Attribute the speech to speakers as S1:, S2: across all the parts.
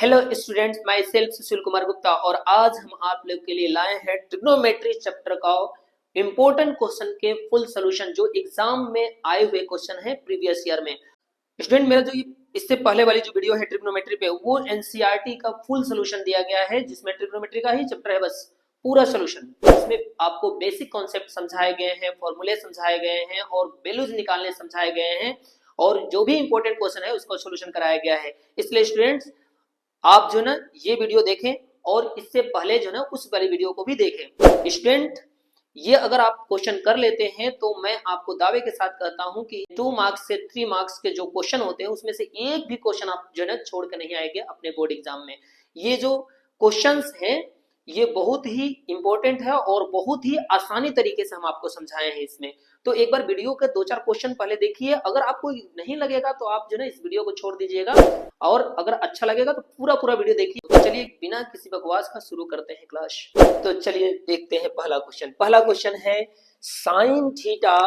S1: Hello students, my self Sushil Kumar Gupta और आज हम आप लोग के लिए लाए हैं ट्रिग्नोमेट्री चैप्टर का इंपॉर्टेंट क्वेश्चन के फुल सॉल्यूशन जो एग्जाम में आए हुए क्वेश्चन है प्रीवियस ईयर में। स्टूडेंट मेरा जो इससे पहले वाली जो वीडियो है ट्रिग्नोमेट्री पे वो एनसीईआरटी का फुल सॉल्यूशन दिया गया है जिसमें ट्रिग्नोमेट्री का ही चैप्टर है बस पूरा सॉल्यूशन। इसमें आपको बेसिक कॉन्सेप्ट समझाए गए हैं, फॉर्मूले समझाए गए हैं और वैल्यूज निकालने समझाए गए हैं और जो भी इंपॉर्टेंट क्वेश्चन है उसका सॉल्यूशन कराया गया है। इसलिए स्टूडेंट्स आप जो ना ये वीडियो देखें और इससे पहले जो ना उस वाली वीडियो को भी देखें। स्टूडेंट ये अगर आप क्वेश्चन कर लेते हैं तो मैं आपको दावे के साथ कहता हूं कि 2 मार्क्स से 3 मार्क्स के जो क्वेश्चन होते हैं उसमें से एक भी क्वेश्चन आप जो है छोड़ कर नहीं आएंगे अपने बोर्ड एग्जाम में। ये जो क्वेश्चंस हैं ये बहुत ही इंपॉर्टेंट है और बहुत ही आसानी तरीके से हम आपको समझाए हैं इसमें। तो एक बार वीडियो के 2-4 क्वेश्चन पहले देखिए, अगर आपको नहीं लगेगा तो आप जो है इस वीडियो को छोड़ दीजिएगा और अगर अच्छा लगेगा तो पूरा वीडियो देखिए। तो चलिए बिना किसी बकवास का शुरू करते हैं क्लास। तो चलिए देखते हैं पहला क्वेश्चन है sign theta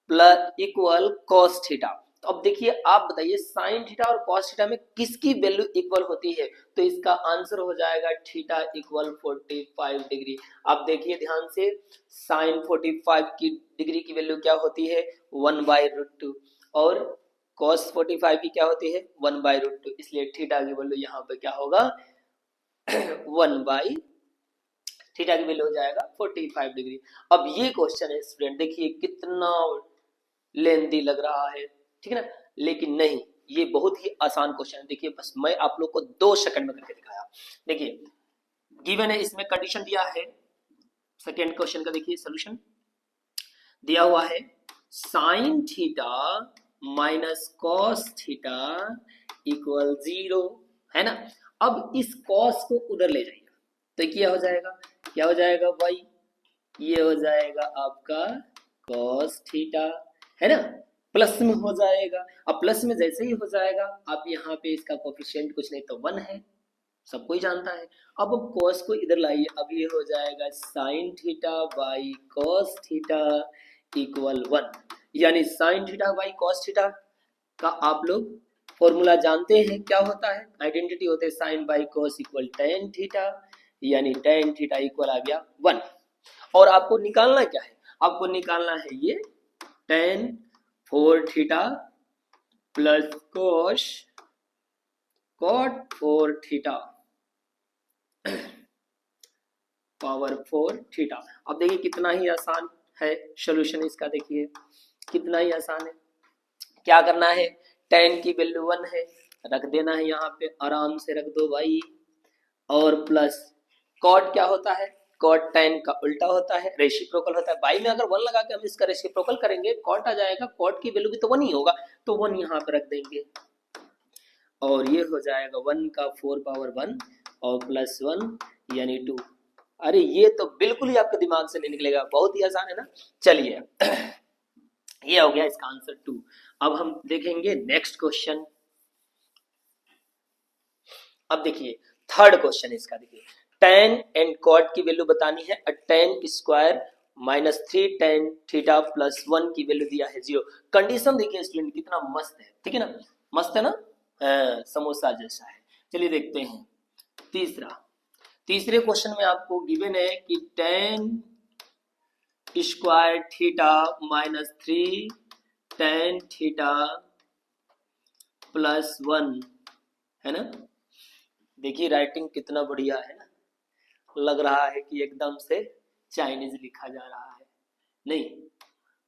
S1: plus equal cos theta. तो अब देखिए आप बताइए साइन थीटा और कॉस थीटा में किसकी वैल्यू इक्वल होती है। तो इसका आंसर हो जाएगा थीटा इक्वल 45 डिग्री। आप देखिए ध्यान से, साइन 45 की डिग्री की वैल्यू क्या होती है 1/√2 और cos 45 की क्या होती है 1/√2। इसलिए थीटा की वैल्यू यहाँ पे क्या होगा 1 थीटा की वैल्यू हो जाएगा 45 डिग्री। अब ये क्वेश्चन है स्टूडेंट, देखिए कितना लेंदी लग रहा है, ठीक है ना, लेकिन नहीं ये बहुत ही आसान क्वेश्चन है। देखिए बस मैं आप लोग को 2 सेकंड में करके दिखाया। देखिए गिवन है, इसमें कंडीशन दिया है सेकेंड क्वेश्चन का। देखिए सोल्यूशन दिया हुआ है sine theta minus cos theta equal 0 है ना। अब इस कॉस को उधर ले जाइए तो क्या हो जाएगा भाई, ये हो जाएगा आपका कॉस थीटा है ना, प्लस में हो जाएगा। अब प्लस में जैसे ही हो जाएगा आप यहाँ पे इसका कोफिशिएंट कुछ नहीं तो 1 है, सब कोई जानता है। अब कॉस को इधर लाइए, अब ये हो जाएगा sign theta by cos theta equal 1, यानी sign theta by cos theta का आप लोग फॉर्मूला जानते हैं क्या होता है, आइडेंटिटी होते हैं sine by cos equal tan theta, यानी टेन थीटा इक्वल आ गया 1। और आपको निकालना क्या है, आपको निकालना है ये tan 4 theta plus cos cot 4 theta power 4 theta. अब देखिए कितना ही आसान है सॉल्यूशन इसका, देखिए कितना ही आसान है। क्या करना है, टेन की वैल्यू 1 है, रख देना है यहाँ पे, आराम से रख दो भाई। और प्लस कॉट क्या होता है, कॉट टेन का उल्टा होता है, रेसिप्रोकल होता है। बाई में अगर 1 लगा के हम इसका रेसिप्रोकल करेंगे कॉट आ जाएगा, कॉट की वैल्यू भी तो 1 ही होगा, तो 1 यहाँ पे रख देंगे और ये हो जाएगा 1 का 4 पावर 1 और प्लस 1 यानी 2। अरे ये तो बिल्कुल ही आपके दिमाग से नहीं निकलेगा, बहुत ही आसान है ना। चलिए ये हो गया इसका आंसर 2। अब हम देखेंगे नेक्स्ट क्वेश्चन। अब देखिए थर्ड क्वेश्चन इसका, देखिए टेन एंड कॉट की वैल्यू बतानी है। Ten square minus 3 tan theta plus 1 की वैल्यू दिया है 0। कंडीशन देखिए स्टूडेंट कितना मस्त है, ठीक है ना, मस्त है ना, समोसा जैसा है। चलिए देखते हैं तीसरे क्वेश्चन में आपको गिवन है कि ten square theta minus 3 tan theta plus 1 है ना। देखिए राइटिंग कितना बढ़िया है ना, लग रहा है कि एकदम से चाइनीज लिखा जा रहा है, नहीं।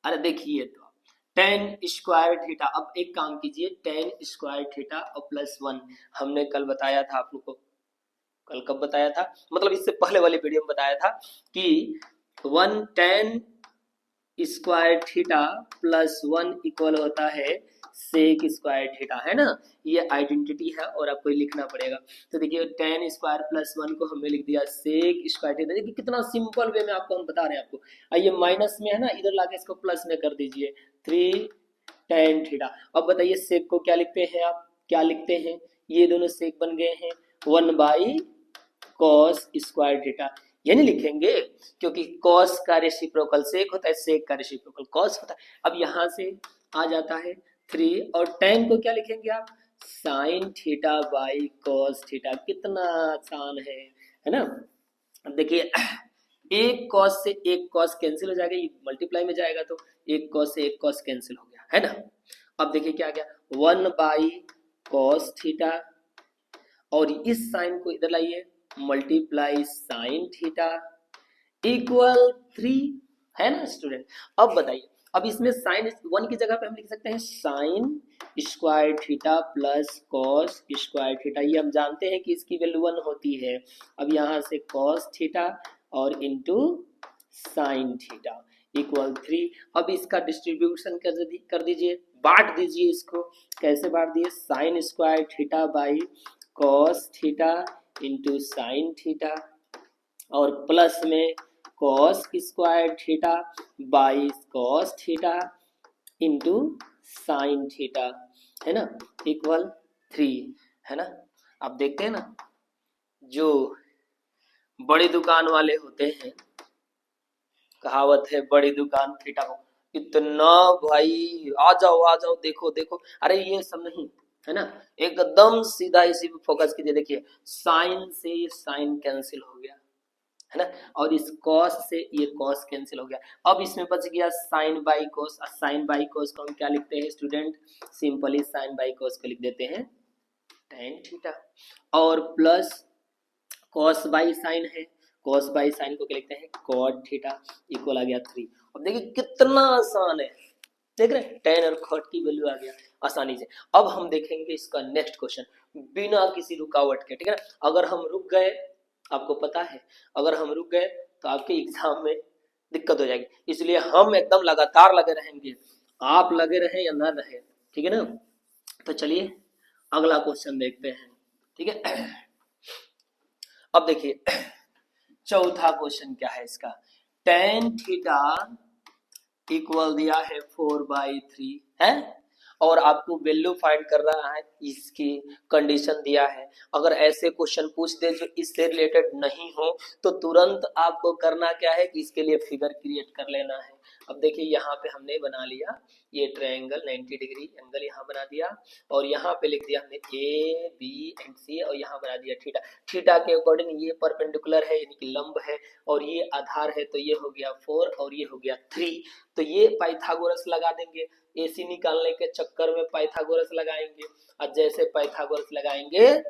S1: अरे देखिए तो टेन स्क्वायर थीटा, अब एक काम कीजिए, टेन स्क्वायर थीटा और प्लस 1 हमने कल बताया था आप लोग को, कल कब बताया था, मतलब इससे पहले वाले वीडियो में बताया था कि 1 ten square theta plus 1 equal होता है सेक स्क्वायर थीटा, है ना। ये आइडेंटिटी है और आपको लिखना पड़ेगा। तो देखिए टेन स्क्वायर प्लस 1 को हमने लिख दिया सेक स्क्वायर थीटा। देखिए कितना सिंपल वे में आपको हम बता रहे हैं आपको। आइए माइनस में है ना, इधर लाके इसको प्लस में कर दीजिए 3 टेन थीटा। अब बताइए सेक को क्या लिखते हैं, आप क्या लिखते हैं, ये दोनों सेक बन गए हैं 1 बाई कॉस स्क्वायर थीटा, ये नहीं लिखेंगे क्योंकि कॉस का रेसिप्रोकल सेक होता है, सेक का रेसिप्रोकल कॉस होता है। अब यहाँ से आ जाता है 3 और टेन को क्या लिखेंगे आप sign theta by cos theta. कितना आसान है ना। अब देखिए एक कॉस से एक कॉस कैंसिल हो जाएगा, ये मल्टीप्लाई में जाएगा तो एक कॉस से एक कॉस कैंसिल हो गया है ना। अब देखिए क्या गया, 1 कॉस थीटा, और इस साइन को इधर लाइए, मल्टीप्लाई साइन थीटा इक्वल 3, है ना स्टूडेंट। अब बताइए, अब इसमें साइन 1 की जगह पे हम लिख सकते हैं sign square theta plus cos square theta. ये हम जानते हैं कि इसकी वैल्यू 1 होती है। अब यहाँ से कॉस थीटा और इंटू साइन थीटा इक्वल 3। अब इसका डिस्ट्रीब्यूशन कर दीजिए, बांट दीजिए इसको। कैसे बांट दिए, sign square theta by cos theta into sine theta, और प्लस में cos square theta by cos theta into sine theta, है ना, इक्वल 3, है ना। अब देखते हैं ना, जो बड़ी दुकान वाले होते हैं, कहावत है बड़ी दुकान थीटा हो, इतना भाई आ जाओ देखो देखो, अरे ये सब नहीं, है ना, एकदम सीधा इसी पे फोकस कीजिए। देखिए साइन से साइन कैंसिल हो गया, है ना, और इस cos से ये cos कैंसिल हो गया। अब इसमें बच गया sine by cos। Sine by cos को हम क्या लिखते हैं student, simply sine by cos को लिख देते हैं tan थीटा, और प्लस cos बाई साइन है, cos बाई साइन को क्या लिखते हैं cot थीटा इक्वल आ गया 3। अब देखिए कितना आसान है, देख रहे हैं tan और cot की वैल्यू आ गया आसानी से। अब हम देखेंगे इसका नेक्स्ट क्वेश्चन बिना किसी रुकावट के, ठीक है ना। अगर हम रुक गए, आपको पता है अगर हम रुक गए तो आपके एग्जाम में दिक्कत हो जाएगी, इसलिए हम एकदम लगातार लगे रहेंगे। आप लगे रहे या ना रहे, ठीक है ना। तो चलिए अगला क्वेश्चन देखते हैं, ठीक है। अब देखिए चौथा क्वेश्चन क्या है इसका, tan थीटा इक्वल दिया है 4/3 है, और आपको वैल्यू फाइंड कर रहा है, इसकी कंडीशन दिया है। अगर ऐसे क्वेश्चन पूछ दे जो इससे रिलेटेड नहीं हो तो तुरंत आपको करना क्या है कि इसके लिए फिगर क्रिएट कर लेना है। अब देखिए यहाँ पे हमने बना लिया ये ट्रायंगल 90 डिग्री एंगल यहाँ बना दिया, और यहाँ पे लिख दिया हमने ए बी एंड सी, और यहाँ बना दिया थीटा। थीटा के अकॉर्डिंग ये परपेंडिकुलर है यानी कि लंब है, और ये आधार है, तो ये हो गया 4 और ये हो गया 3। तो ये पाइथागोरस लगा देंगे, एसी निकालने के चक्कर में पाइथागोरस लगाएंगे, और जैसे पाइथागोरस लगाएंगे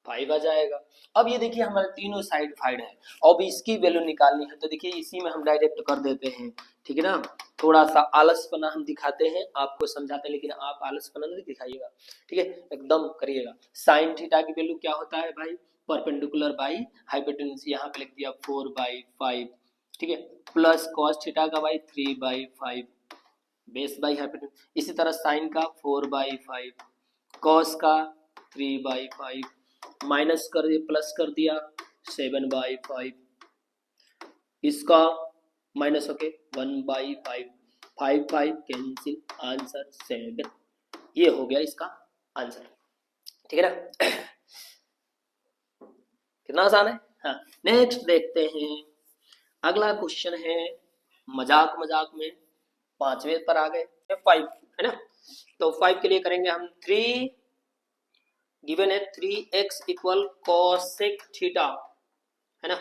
S1: 5 आ जाएगा। अब ये देखिए हमारे तीनों साइड फाइड है, अब इसकी वैल्यू निकालनी है, तो देखिए इसी में हम डायरेक्ट कर देते हैं, ठीक है ना। थोड़ा सा आलसपना हम दिखाते हैं, आपको समझाते हैं, लेकिन आप आलसपना नहीं दिखाइएगा, ठीक है, एकदम करिएगा। साइन थीटा की वैल्यू क्या होता है भाई, परपेंडिकुलर बाई हाइपोटेन्यूज, यहाँ पे लिख दिया 4/5, ठीक है, प्लस कॉस थीटा का बाई 3/5 बेस बाई हाइपोटेन्यूज। इसी तरह साइन का 4/5, कॉस का 3/5, माइनस कर दिया प्लस कर दिया 7/5, इसका माइनस होके 1/5, 5 कैंसिल, आंसर 7। ये हो गया इसका आंसर, ठीक है ना। कितना आसान है। हाँ, नेक्स्ट देखते हैं, अगला क्वेश्चन है मजाक मजाक में 5वें पर आ गए 5, है ना। तो 5 के लिए करेंगे हम 3 गिवन है 3x इक्वल कोसेक थीटा, है ना।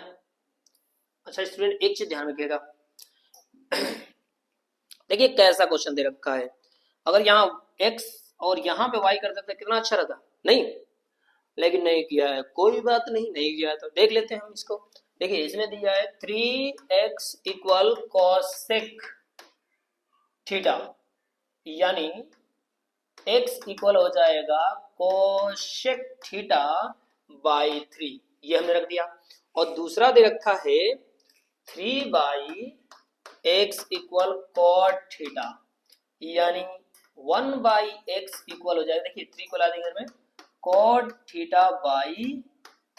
S1: अच्छा स्टूडेंट एक चीज ध्यान रखिएगा, देखिए कैसा क्वेश्चन दे रखा है, अगर यहाँ x और यहाँ पे y कर देते कितना अच्छा रहता, नहीं, लेकिन नहीं किया है, कोई बात नहीं, नहीं किया है तो देख लेते हैं हम इसको। देखिए इसमें दिया है 3x इक्वल कोसेक थीटा, यानी x इक्वल हो जाएगा कोसेक थीटा बाई 3, ये हमने रख दिया। और दूसरा दे रखा है 3/x इक्वल कॉट थीटा, यानी 1/x इक्वल हो जाएगा, देखिए 3 को ला देंगे में कॉट थीटा बाई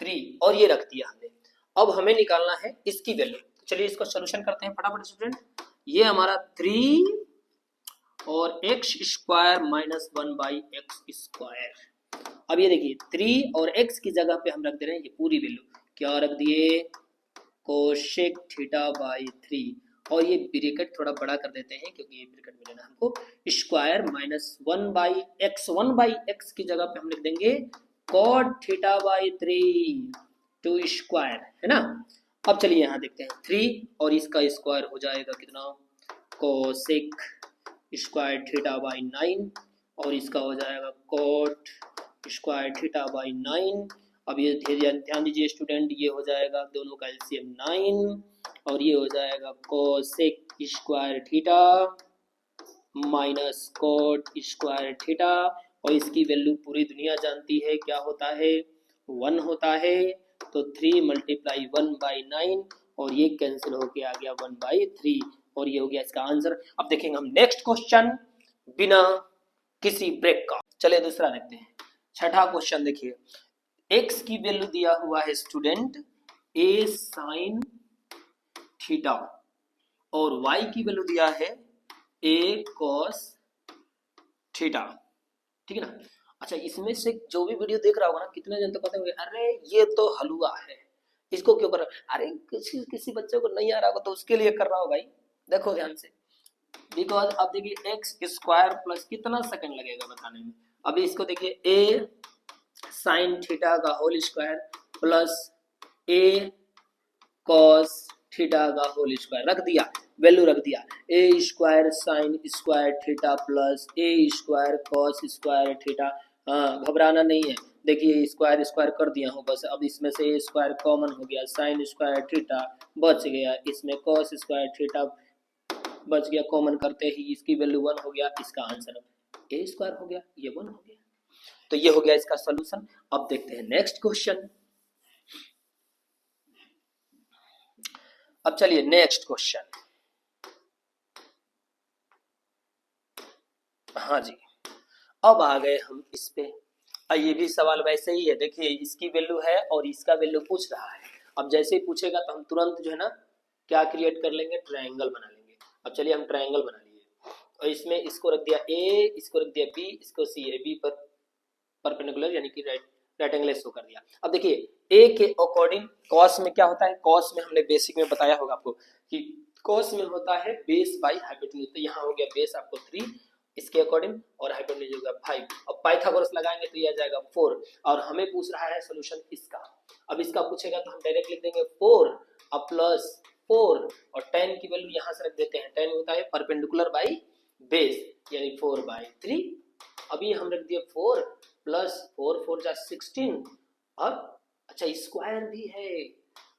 S1: 3, और ये रख दिया हमने। अब हमें निकालना है इसकी वैल्यू, चलिए इसको सोल्यूशन करते हैं फटाफट स्टूडेंट। ये हमारा 3 और x स्क्वायर माइनस 1/x²। अब ये देखिए 3 और x की जगह पे हम रख दे रहे हैं ये पूरी वैल्यू, क्या रख दिए कोसेक थीटा बाई 3, और ये ब्रैकेट थोड़ा बड़ा कर देते हैं क्योंकि ये ब्रैकेट में लेना हमको, स्क्वायर माइनस 1/x की जगह पे हम लिख देंगे cot theta by 3 two square, है ना। अब चलिए यहाँ देखते हैं 3 और इसका स्क्वायर हो जाएगा कितना, कोसेक स्क्वायर थीटा बाई 9 और इसका हो जाएगा कोट स्क्वायर थीटा बाई 9। अब ये ध्यान दीजिए स्टूडेंट, ये हो जाएगा दोनों का एलसीएम 9 और ये हो जाएगा cosec square theta minus cot square theta और इसकी वैल्यू पूरी दुनिया जानती है क्या होता है, 1 होता है। तो 3 मल्टीप्लाई 1/9 और ये कैंसिल होके आ गया 1/3 और ये हो गया इसका आंसर। अब देखेंगे हम नेक्स्ट क्वेश्चन बिना किसी ब्रेक का। चलिए दूसरा देखते हैं, छठा क्वेश्चन देखिए, x की वैल्यू दिया हुआ है स्टूडेंट a साइन थीटा और y की वैल्यू दिया है a cos थीटा, ठीक है ना। अच्छा, इसमें से जो भी वीडियो देख रहा होगा ना, कितने जन तो कहते होंगे अरे ये तो हलवा है, इसको क्यों कर रहा है, अरे किसी बच्चे को नहीं आ रहा होगा तो उसके लिए कर रहा हो भाई। देखो ध्यान से, बिकॉज अब देखिए एक्स स्क्वायर प्लस कितना सेकंड लगेगा बताने में। अभी इसको देखिए ए साइन थीटा का whole square plus a cos theta का होल स्क्वायर रख दिया, वैल्यू रख दिया, a square sine square theta plus a square cos square theta. हाँ, घबराना नहीं है, देखिए स्क्वायर स्क्वायर कर दिया हूँ बस। अब इसमें से ए स्क्वायर कॉमन हो गया, साइन स्क्वायर थीटा बच गया, इसमें कॉस स्क्वायर थीटा बच गया, कॉमन करते ही इसकी वैल्यू 1 हो गया, इसका आंसर ए स्क्वायर हो गया, ये 1 हो गया। तो ये हो गया इसका सॉल्यूशन। अब देखते हैं नेक्स्ट क्वेश्चन। अब चलिए नेक्स्ट क्वेश्चन, हाँ जी, अब आ गए हम इस पे। ये भी सवाल वैसे ही है, देखिए इसकी वैल्यू है और इसका वैल्यू पूछ रहा है। अब जैसे ही पूछेगा तो हम तुरंत जो है ना क्या क्रिएट कर लेंगे, ट्रायंगल बना लेंगे। अब चलिए हम ट्रायंगल बना लिए और इसमें इसको रख दिया ए, इसको रख दिया बी, इसको सी, ए बी पर परपेंडिकुलर यानी कि राइट एंगल शो कर दिया। अब देखिए ए के अकॉर्डिंग कॉस में क्या होता है, कॉस में हमने बेसिक में बताया होगा आपको कि कॉस में होता है बेस बाई हाइपोटेन्यूज। तो यहाँ हो गया बेस आपको 3 इसके अकॉर्डिंग और हाइपोटेन्यूज होगा 5। अब पाइथागोरस लगाएंगे तो ये आ जाएगा 4 और हमें पूछ रहा है सॉल्यूशन इसका। अब इसका पूछेगा तो हम डायरेक्ट लिख देंगे 4 अब प्लस 4 और tan की वैल्यू यहाँ से रख देते हैं, tan होता है परपेंडिकुलर बाई बेस यानी 4/3। अभी हम रख दिए 4 प्लस 4 4 जा 16 और अच्छा स्क्वायर भी है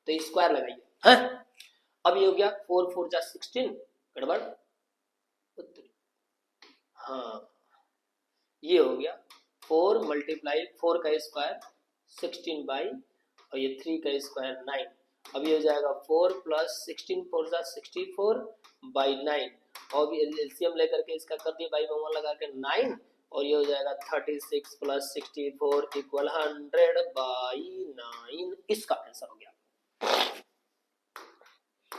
S1: तो स्क्वायर लगाइए। हाँ, अब ये हो गया 4 4 जा 16 गड़बड़, हाँ ये हो गया 4 मल्टीप्लाई 4 का स्क्वायर 16 बाई और ये 3 का स्क्वायर 9। अब ये हो जाएगा 4 प्लस 16 4 जा 64 बाई 9 और एलसीएम लेकर के इसका कर दिया बाई में 1 लगा के 9 और ये हो जाएगा 36 प्लस 64 इक्वल 100/9, इसका आंसर हो गया।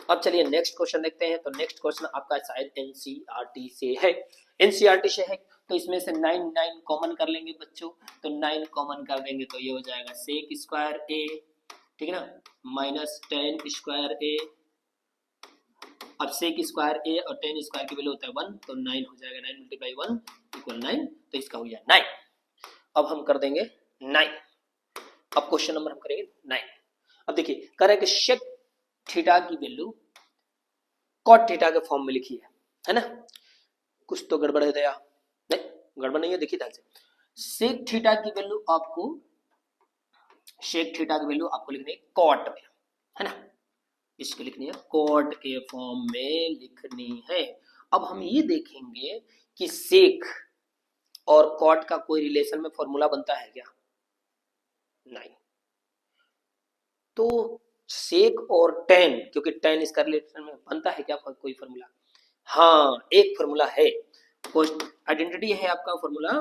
S1: अब चलिए नेक्स्ट क्वेश्चन देखते हैं। तो नेक्स्ट क्वेश्चन आपका शायद एनसीईआरटी से है, एनसीईआरटी से है तो इसमें से 9 9 कॉमन कर लेंगे बच्चों। तो 9 कॉमन कर देंगे तो ये हो जाएगा सेक स्क्वायर ए, ठीक है ना, माइनस 10 स्क्वायर ए। अब सेक स्क्वायर ए और 10 स्क्वायर की वैल्यू होता है 1 तो 9 हो जाएगा, 9 मल्टीप्लाई 1 इक्वल 9 तो इसका हो गया 9। अब हम कर देंगे 9। अब क्वेश्चन नंबर हम करेंगे 9। अब देखिए कह रहा है कि शेक थीटा की वैल्यू कॉट थीटा के फॉर्म में लिखी है ना। कुछ तो गड़बड़ है दया, नहीं गड़बड़ नहीं है, देखिए ध्यान से। सेक थीटा की वैल्यू आपको, शेक थीटा की वैल्यू आपको लिखनी है कॉट में, है ना, इसको लिखनी है कॉट के फॉर्म में लिखनी है। अब हम ये देखेंगे कि सेक और कॉट का कोई रिलेशन में फॉर्मूला बनता है क्या, नहीं। तो सेक और टेन, क्योंकि टेन इसका रिलेशन में बनता है क्या कोई फॉर्मूला, हाँ एक फॉर्मूला है, आइडेंटिटी है आपका फॉर्मूला।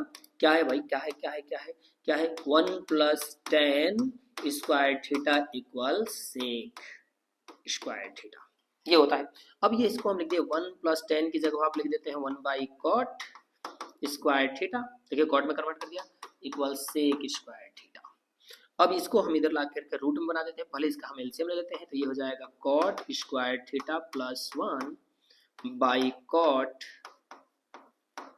S1: क्या है भाई, क्या है क्या है क्या है क्या है, 1 plus 10 square theta equal sec square theta, ये होता है। अब ये इसको हम लिख दिए 1 प्लस 10 की जगह आप लिख देते हैं 1/कॉट स्क्वायर थीटा, देखिए कॉट में कन्वर्ट कर दिया इक्वल सेक स्क्वायर थीटा। अब इसको हम इधर ला करके रूट में बना देते हैं, पहले इसका हम एलसीएम ले लेते हैं, तो ये हो जाएगा cot square theta plus 1 by cot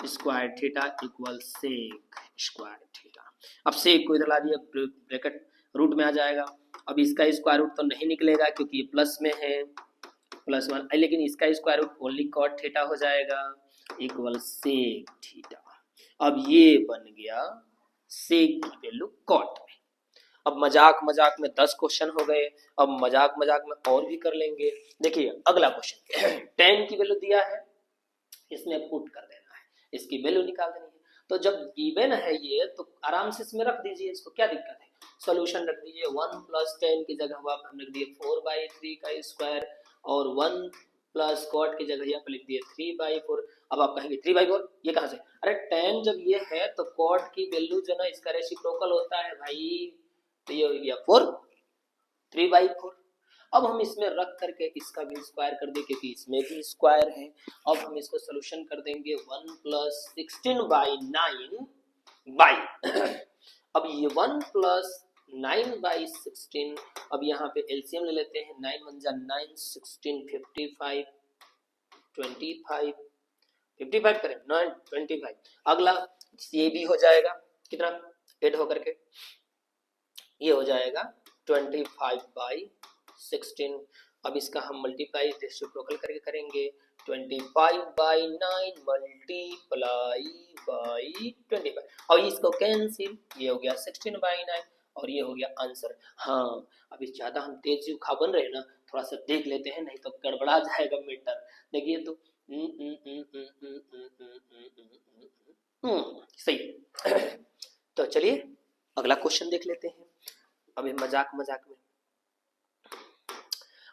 S1: square theta equal sec square theta. अब सेक को इधर ला दिया, ब्रैकेट रूट में आ जाएगा। अब इसका स्क्वायर रूट तो नहीं निकलेगा क्योंकि ये प्लस में है, प्लस 1, लेकिन इसका square root only cot theta हो जाएगा इक्वल सेक थीटा। अब ये बन गया सेक की वैल्यू कॉट में। अब मजाक मजाक में 10 क्वेश्चन हो गए, अब मजाक मजाक में और भी कर लेंगे। देखिए अगला क्वेश्चन, tan की वैल्यू दिया है, इसमें पुट कर देना है, इसकी वैल्यू निकाल देनी है। तो जब गिवन है ये तो आराम से इसमें रख दीजिए, इसको क्या दिक्कत है, सॉल्यूशन रख दीजिए। 1 प्लस 10 की जगह हमने लिख दिए 4/3 का स्क्वायर, और 1 प्लस कॉट की जगह यहाँ पे लिख दिए 3/4। अब आप कहेंगे 3/4 ये कहाँ से, अरे tan जब ये है तो कॉट की वैल्यू जो ना इसका रेसिप्रोकल होता है भाई, तो ये हो गया 4, 3/4। अब हम इसमें रख करके इसका भी स्क्वायर कर दें क्योंकि इसमें भी स्क्वायर है। अब हम इसको सोल्यूशन कर देंगे 1 प्लस 16/9 बाई अब ये 1 प्लस 9/16, अब यहाँ पे एलसीएम ले लेते हैं, 9 1 जा 9, 16 55, 25 55 करें 9 25। अगला ये भी हो जाएगा कितना, 8 होकर के ये हो जाएगा 25/16। अब इसका हम मल्टीप्लाई रेसिप्रोकल करके करेंगे, 25/9 मल्टीप्लाई बाई 25, और इसको कैंसिल, ये हो गया 16/9 और ये हो गया आंसर। हाँ अभी ज्यादा हम तेज खा बन रहे हैं ना, थोड़ा सा देख लेते हैं नहीं तो गड़बड़ा जाएगा मीटर। देखिए तो सही। तो चलिए अगला क्वेश्चन देख लेते हैं। अभी मजाक मजाक में,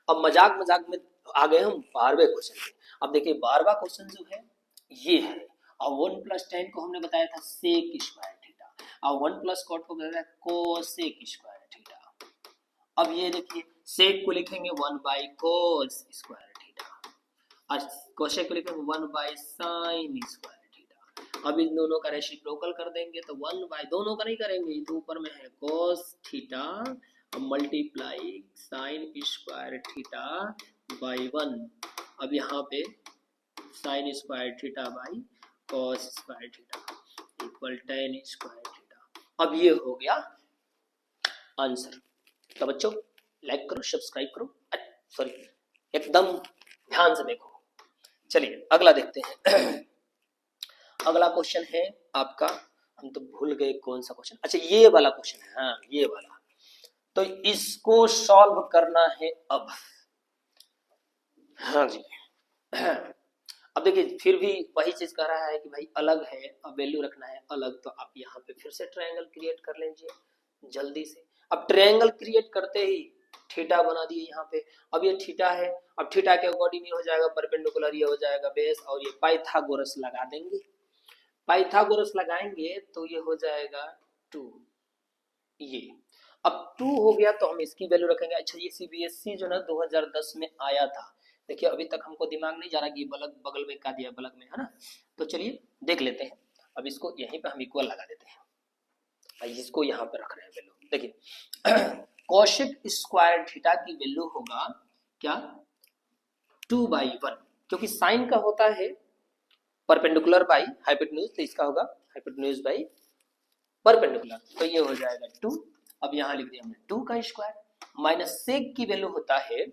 S1: अब मजाक मजाक में आ गए हम 12वें क्वेश्चन पे। अब देखिए 12वां क्वेश्चन जो है ये है, और 1 प्लस 10 को हमने बताया था सेक स्क्वायर थीटा, और 1 प्लस कॉट को बताया था कोसेक स्क्वायर थीटा। अब ये देखिए सेक को लिखेंगे 1 बाई कोस स्क्वायर थीटा, और कोसेक को लिखेंगे 1 बाई साइन स्क्वायर थीटा। अब इन दोनों का रेसिप्रोकल कर देंगे तो 1 बाई, दोनों का नहीं करेंगे तो ऊपर में है cos theta multiply sign square theta by 1। अब यहाँ पे sign square theta by cos square theta equal tan square theta. अब ये हो गया आंसर। तो बच्चों लाइक करो, सब्सक्राइब करो, सॉरी एकदम ध्यान से देखो। चलिए अगला देखते हैं। अगला क्वेश्चन है आपका, हम तो भूल गए कौन सा क्वेश्चन, अच्छा ये वाला क्वेश्चन है, हाँ ये वाला। तो इसको सॉल्व करना है अब। हाँ जी अब देखिए फिर भी वही चीज कह रहा है कि भाई अलग है, अब वैल्यू रखना है अलग, तो आप यहाँ पे फिर से ट्रायंगल क्रिएट कर लीजिए जल्दी से। अब ट्रायंगल क्रिएट करते ही थीटा बना दिए यहाँ पे। अब ये थीटा है, अब थीटा के अकॉर्डिंग ये हो जाएगा परपेंडिकुलर, ये हो जाएगा बेस, और ये पाइथागोरस लगा देंगे। पाइथागोरस लगाएंगे तो ये हो जाएगा 2, ये अब 2 हो गया तो हम इसकी वैल्यू रखेंगे। अच्छा ये सीबीएसई जो ना 2010 में आया था, देखिए अभी तक हमको दिमाग नहीं जा रहा कि बगल में क्या दिया, बगल में है ना, तो चलिए देख लेते हैं। अब इसको यहीं पे हम इक्वल लगा देते हैं, इसको यहाँ पे रख रहे हैं वैल्यू। देखिए कोशेक स्क्वायर थीटा की वैल्यू होगा क्या 2/1, क्योंकि साइन का होता है परपेंडिकुलर बाई हाइपोटेन्यूज, तो इसका होगा हाइपोटेन्यूज बाई परपेंडिकुलर, तो ये हो जाएगा 2। अब यहाँ लिख दिया हमने 2 का स्क्वायर, माइनस सेक की वैल्यू होता है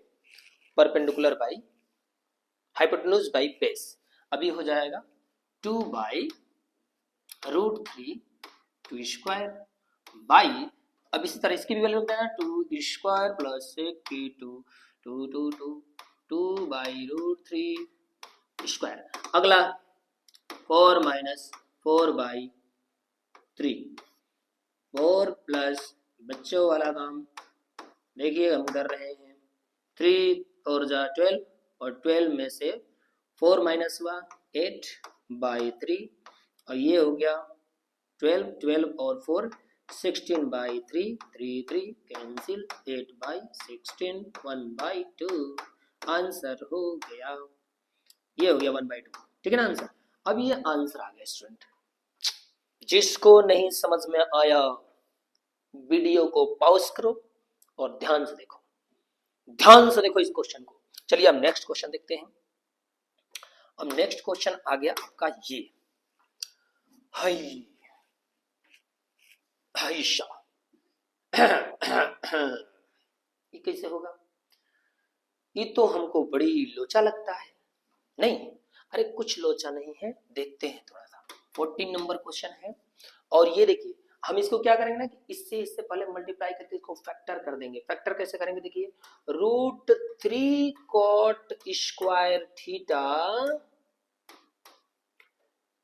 S1: perpendicular by hypotenuse by base. अभी हो जाएगा 2/√3 2 स्क्वायर बाई, अब इसी तरह इसकी भी वैल्यू लिख देना 2 स्क्वायर प्लस सेक की 2/√3 स्क्वायर। अगला 4 माइनस 4/3, 4 प्लस बच्चों वाला काम देखिए हम कर रहे हैं, 3 और 12, और 12 में से 4 माइनस हुआ 8/3, और ये हो गया 12, 12 और 4 16/3, 3 3 कैंसिल, 8/16 1/2 आंसर हो गया, ये हो गया 1/2, ठीक है ना आंसर। अब ये आंसर आ गया स्टूडेंट, जिसको नहीं समझ में आया वीडियो को पॉज करो और ध्यान से देखो, ध्यान से देखो इस क्वेश्चन को। चलिए अब नेक्स्ट क्वेश्चन देखते हैं। अब नेक्स्ट क्वेश्चन आ गया आपका ये, हाय हाइशा ये कैसे होगा? ये तो हमको बड़ी लोचा लगता है। नहीं, अरे कुछ लोचा नहीं है, देखते हैं थोड़ा सा। 14 नंबर क्वेश्चन है और ये देखिए हम इसको क्या करेंगे ना कि इससे पहले मल्टीप्लाई करके इसको फैक्टर कर देंगे। फैक्टर कैसे करेंगे? देखिए √3 cot स्क्वायर थीटा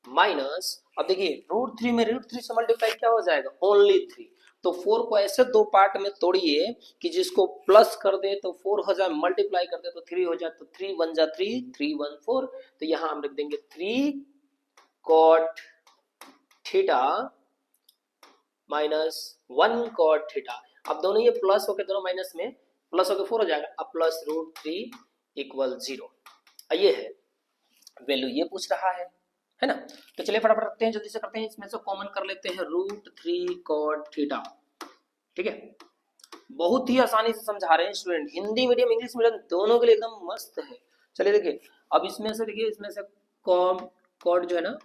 S1: माइनस, अब देखिए √3 में √3 से मल्टीप्लाई क्या हो जाएगा? ओनली 3। तो 4 को ऐसे दो पार्ट में तोड़िए कि जिसको प्लस कर दे तो 4 हो जाए, मल्टीप्लाई कर दे तो 3 हो जाए, तो 3 1 जा 3, 3 1 4। तो यहां हम लिख देंगे 3 cot theta minus 1 cot theta. अब दोनों ये प्लस होकर दोनों माइनस में प्लस होकर 4 हो जाएगा। अब प्लस √3 इक्वल 0। ये है वैल्यू, ये पूछ रहा है ना। तो चलिए फटाफट रखते हैं, जल्दी से करते हैं, इसमें से कॉमन कर लेते हैं √3 cot थीटा। ठीक है, बहुत ही आसानी से समझा रहे हैं student, Hindi medium English medium दोनों के लिए एकदम मस्त है। चलिए देखिए अब इसमें से देखिए, इसमें से कॉट जो है ना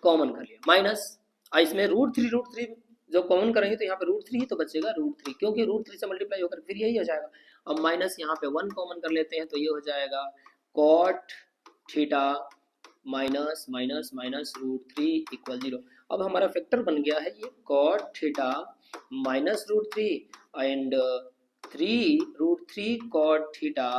S1: कॉमन कर लिया, माइनस इसमें √3 जब कॉमन करेंगे तो यहाँ पे √3 ही तो बचेगा, √3 क्योंकि √3 से मल्टीप्लाई होकर फिर यही हो जाएगा। अब माइनस यहाँ पे 1 कॉमन कर लेते हैं तो ये हो जाएगा cot theta minus minus minus √3 equal 0। अब हमारा फैक्टर बन गया है ये cot theta minus √3 and 3 cot theta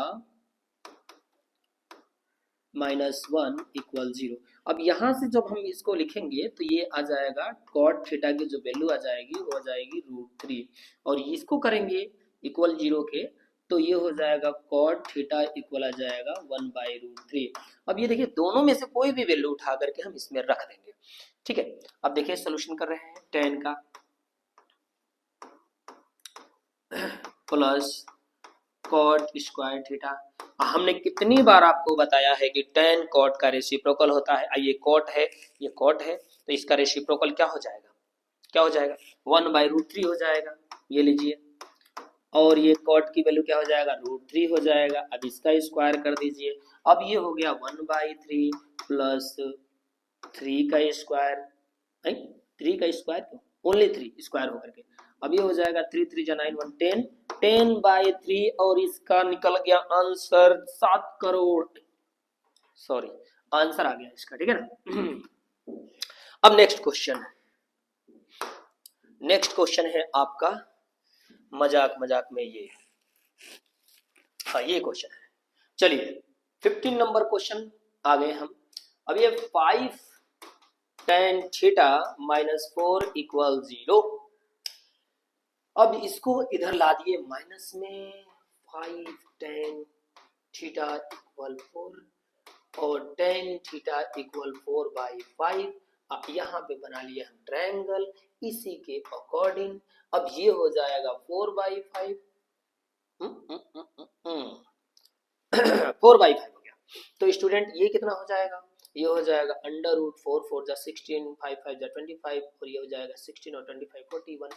S1: minus 1 equal 0। अब यहाँ से जब हम इसको लिखेंगे तो ये आ जाएगा cot थीटा की जो वैल्यू आ जाएगी वो आ जाएगी √3 और इसको करेंगे इक्वल 0 के तो ये हो जाएगा cot थीटा इक्वल आ जाएगा 1/√3। अब ये देखिए दोनों में से कोई भी वैल्यू उठा करके हम इसमें रख देंगे। ठीक है, अब देखिए सोल्यूशन कर रहे हैं। 10 का प्लस cot स्क्वायर थीटा, हमने कितनी बार आपको बताया है कि tan cot का रेसिप्रोकल होता है। ये cot है, ये cot है, तो इसका रेसिप्रोकल क्या हो जाएगा? क्या हो जाएगा? 1/√3 हो जाएगा, ये लीजिए। और ये cot की वैल्यू क्या हो जाएगा? √3 हो जाएगा। अब इसका स्क्वायर कर दीजिए। अब ये हो गया 1/3 प्लस 3 का स्क्वायर, 3 का स्क्वायर क्यों? ओनली 3 स्क्वायर होकर के। अब ये हो जाएगा 3 3 जा 9 1 10, 10/3 और इसका निकल गया आंसर 7 करोड़। सॉरी, आंसर आ गया इसका। ठीक है ना। अब नेक्स्ट क्वेश्चन है आपका मजाक मजाक में ये, हाँ ये क्वेश्चन है। चलिए 15 नंबर क्वेश्चन आ गए हम। अब ये 5 tan थीटा माइनस 4 इक्वल 0। अब इसको इधर ला दिए माइनस में, 5 tan थीटा इक्वल 4 और tan थीटा इक्वल 4/5। अब यहाँ पे बना लिया हम ट्रायंगल इसी के अकॉर्डिंग। अब ये हो जाएगा 4/5, 4/5 हो गया। तो स्टूडेंट ये कितना हो जाएगा? ये हो जाएगा √4 4 जा 16, 5 5 जा 25 और ये हो जाएगा 16 और 25 41।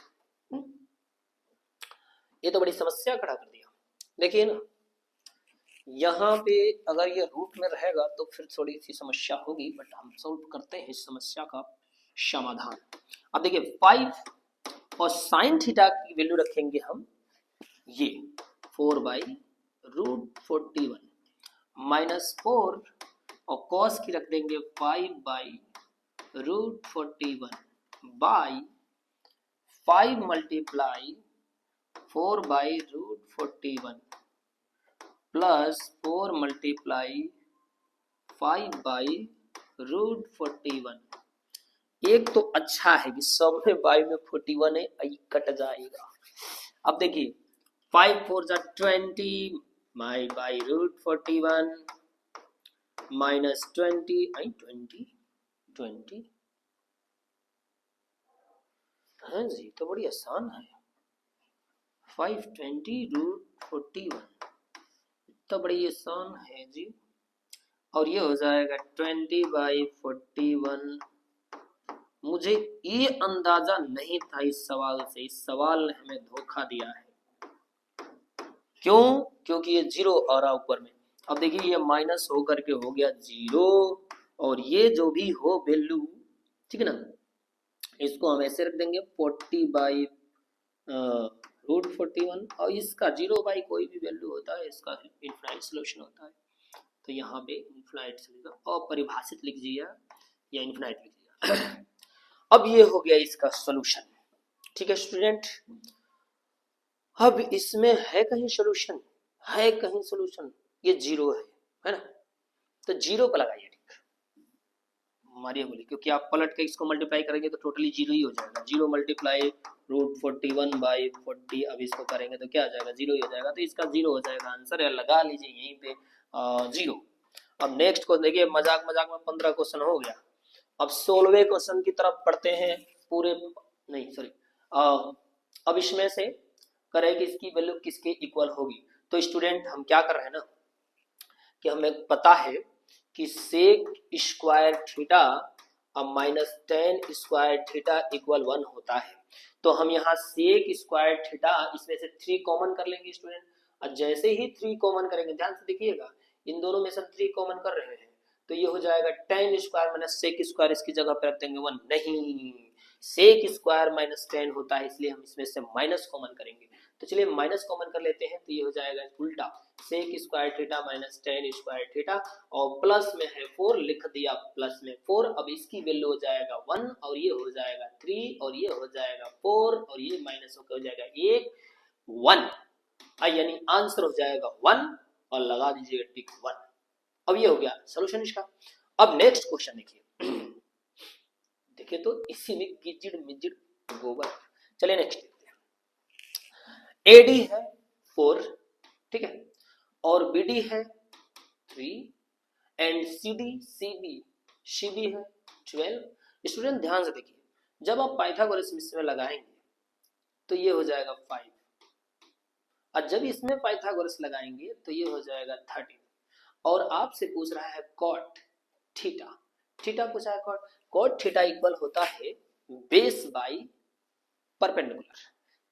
S1: ये तो बड़ी समस्या खड़ा कर दिया। देखिए ना, यहाँ पे अगर ये रूट में रहेगा तो फिर थोड़ी सी समस्या होगी, बट हम सॉल्व करते हैं इस समस्या का समाधान। अब देखिए 5 और साइन थीटा की वैल्यू रखेंगे हम ये 4/√41 माइनस 4 और कॉस की रख देंगे 5/√41 बाई 5 मल्टीप्लाई 4/√41 प्लस 4 मल्टीप्लाई 5/√41। एक तो अच्छा है कि सब में बाई में 41 है, कट जाएगा। अब देखिए 5 4 जा 20 बाई/√41 माइनस 20 हाँ जी, तो बड़ी आसान है। 520√41 तो बड़ी आसान है जी। और ये हो जाएगा 20/41 मुझे ये अंदाजा नहीं था इस सवाल से, इस सवाल ने हमें धोखा दिया है। क्यों? क्योंकि ये जीरो आ रहा ऊपर में। अब देखिए ये माइनस होकर के हो गया जीरो, और ये जो भी हो वैल्यू, ठीक है ना, इसको हम ऐसे रख देंगे 40/√41, और इसका 0 बाई कोई भी वैल्यू होता है इसका इनफाइनाइट सोल्यूशन होता है। तो यहाँ पे इनफाइनाइट सोल्यूशन अपरिभाषित लिख दिया या इनफाइनाइट लिख दिया। अब ये हो गया इसका सोल्यूशन, ठीक है स्टूडेंट। अब इसमें है कहीं सोल्यूशन? है कहीं सोल्यूशन? ये जीरो है ना, तो जीरो पर लगाइए, ठीक मारिए बोली, क्योंकि आप पलट के इसको मल्टीप्लाई करेंगे तो टोटली जीरो ही हो जाएगा। 0 मल्टीप्लाई √41/40, अब इसको करेंगे तो क्या आ जाएगा? जीरो ही हो जाएगा। तो इसका जीरो हो जाएगा आंसर, या लगा लीजिए यहीं पे जीरो। अब नेक्स्ट को देखिए, मजाक मजाक में 15 क्वेश्चन हो गया। अब 16वें क्वेश्चन की तरफ पढ़ते हैं। पूरे नहीं सॉरी, अब इसमें से करें कि इसकी वैल्यू किसके इक्वल होगी। तो स्टूडेंट हम क्या कर रहे हैं ना, कि हमें पता है कि सेक स्क्वायर थीटा अब -10 स्क्वायर थीटा इक्वल 1 होता है। तो हम यहाँ सेक स्क्वायर थीटा, इसमें से 3 कॉमन कर लेंगे स्टूडेंट। और जैसे ही 3 कॉमन करेंगे, ध्यान से देखिएगा, इन दोनों में से 3 कॉमन कर रहे हैं, तो ये हो जाएगा 10 स्क्वायर माइनस सेक स्क्वायर, इसकी जगह पर रख देंगे 1। नहीं, सेक स्क्वायर -10 होता है, इसलिए हम इसमें से माइनस कॉमन करेंगे। तो चलिए माइनस कॉमन कर लेते हैं, तो ये हो जाएगा उल्टा, sec square theta -10 square theta, और प्लस में है 4, लिख दिया प्लस में 4। अब इसकी वैल्यू हो जाएगा 1, और ये हो जाएगा 3, और ये हो जाएगा 4, और ये माइनस होकर हो जाएगा 1, 1, यानी आंसर हो जाएगा 1, और लगा दीजिएगा टिक 1। अब ये हो गया सोल्यूशन इसका। अब नेक्स्ट क्वेश्चन देखिए, देखिए तो इसी में गिजिड़ मिजिड़ गोबर। चलिए नेक्स्ट देखते हैं। एडी है 4, ठीक है, और बीडी है 3, एंड सीबी है 12। स्टूडेंट ध्यान से देखिए, जब आप पाइथागोरस इसमें लगाएंगे तो ये हो जाएगा 5, और जब इसमें पाइथागोरस लगाएंगे तो ये हो जाएगा 13। और आपसे पूछ रहा है कॉट थीटा, थीटा पूछा है कॉट, कॉट थीटा इक्वल होता है बेस बाई परपेंडिकुलर।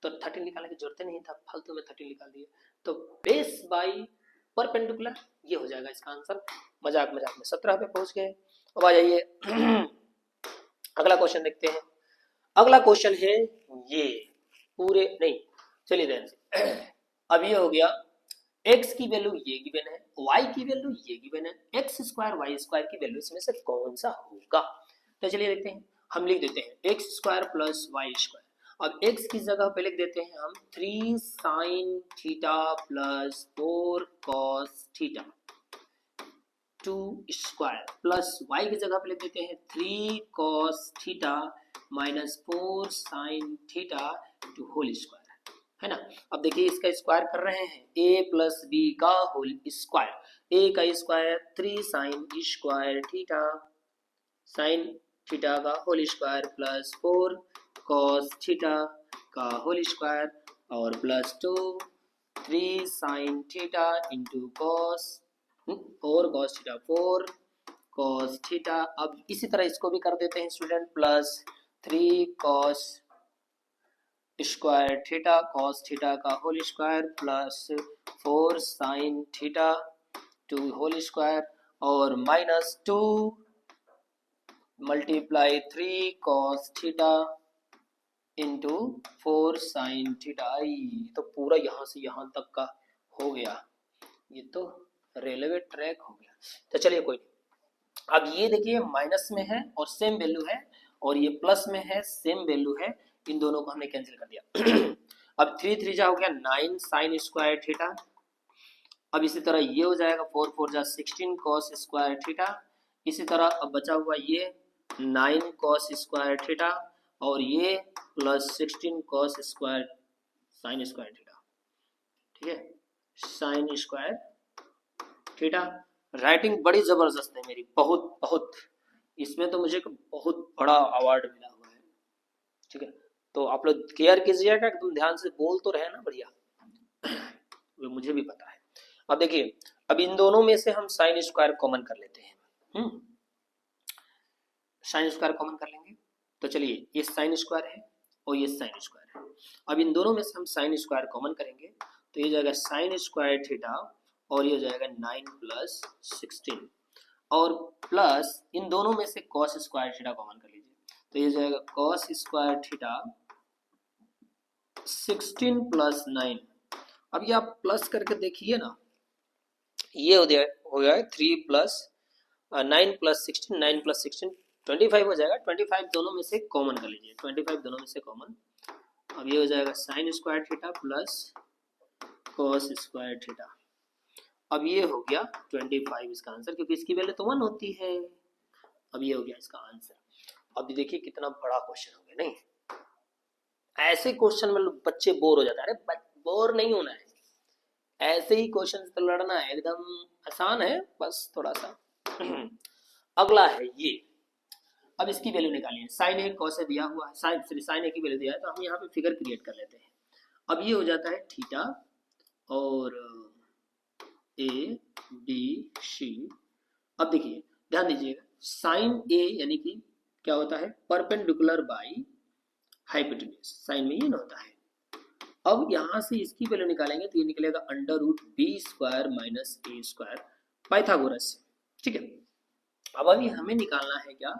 S1: तो 13 निकालने की जरूरत नहीं था, फालतू में 13 निकाल दिए। तो बेस बाई परपेंडिकुलर, ये हो जाएगा इसका आंसर। मजाक मजाक में 17 पे पहुंच गए। अब आ जाइए अगला क्वेश्चन देखते हैं। अगला क्वेश्चन है ये, पूरे नहीं, चलिए ध्यान से। अब ये हो गया, x की वैल्यू ये गिवन है, y की वैल्यू ये गिवन है, x स्क्वायर y स्क्वायर की वैल्यू इसमें से कौन सा होगा। तो चलिए देखते हैं, हम लिख देते हैं x square plus Y square. अब x की जगह पे लिख देते हैं हम 3 sine theta plus 4 cos theta 2 square, plus y की जगह पे लिख देते हैं 3 cos theta minus 4 sine theta 2 whole square, है ना। अब देखिए इसका स्क्वायर कर रहे हैं, a प्लस बी का होल स्क्वायर, a का square 3 sine square theta sine theta का whole square plus 4 cos theta का होल स्क्वायर, और plus 2 3 sine theta into cos 4 cos theta 4 cos theta. अब इसी तरह इसको भी कर देते हैं student, plus 3 cos square theta cos theta का whole square plus 4 sine theta 2 whole square, और minus 2 multiply 3 cos theta into 4 sine theta. तो पूरा यहाँ से यहाँ तक का हो गया, ये तो रेलवे ट्रैक हो गया। तो चलिए कोई नहीं, अब ये देखिए माइनस में है और सेम वैल्यू है, और ये प्लस में है सेम वैल्यू है, इन दोनों को हमने कैंसिल कर दिया। अब 3 3 जा हो गया 9 साइन स्क्वायर थीटा। अब इसी तरह ये हो जाएगा 4 4 जा 16 कॉस स्क्वायर थीटा। इसी तरह अब बचा हुआ ये 9 कॉस स्क्वायर थीटा, और ये plus 16 cos square sine square theta, ठीक है, साइन स्क्वायर थीटा। राइटिंग बड़ी जबरदस्त है मेरी, बहुत बहुत, इसमें तो मुझे बहुत बड़ा अवार्ड मिला हुआ है, ठीक है। तो आप लोग केयर कीजिएगा, तुम ध्यान से बोल तो रहे ना बढ़िया, वो मुझे भी पता है। अब देखिए, अब इन दोनों में से हम साइन स्क्वायर कॉमन कर लेते हैं, साइन स्क्वायर कॉमन कर लेंगे, तो चलिए ये साइन स्क्वायर है और ये साइन स्क्वायर है। अब इन दोनों में से हम साइन स्क्वायर कॉमन करेंगे तो ये जाएगा साइन स्क्वायर थीटा और ये हो जाएगा 9 प्लस 16 और प्लस इन दोनों में से कॉस स्क्वायर थीटा कॉमन कर लीजिए तो ये जाएगा कॉस स्क्वायर थीटा 16 प्लस 9। अब ये आप प्लस करके देखिए ना, ये हो गया 3 प्लस 9 प्लस 16, 9 प्लस 16 25 हो जाएगा। 25 दोनों में से कॉमन कर लीजिए, 25 दोनों में से कॉमन। अब ये हो जाएगा sine square theta plus cos square theta. अब ये हो गया 25 इसका आंसर, क्योंकि इसकी वैल्यू तो 1 होती है। अब ये हो गया इसका आंसर। अब देखिए कितना बड़ा क्वेश्चन हो गया, नहीं? ऐसे क्वेश्चन में बच्चे बोर हो जाते हैं। अरे बोर नहीं होना है, ऐसे ही क्वेश्चन तो लड़ना है, एकदम आसान है, बस थोड़ा सा। अगला है ये, अब इसकी वैल्यू निकालिए। साइन ए कॉस ए दिया हुआ है, साइन ए की वैल्यू दिया है तो हम यहाँ पे फिगर क्रिएट कर लेते हैं। अब ये हो जाता है थीटा और ए बी सी। अब देखिए ध्यान दीजिएगा, साइन ए यानी कि क्या होता है, परपेंडिकुलर बाई हाइपोटेन्यूज, साइन में ये ना होता है। अब यहां से इसकी वैल्यू निकालेंगे तो ये निकलेगा under root b square minus a square Pythagoras से, ठीक है। अब अभी हमें निकालना है क्या,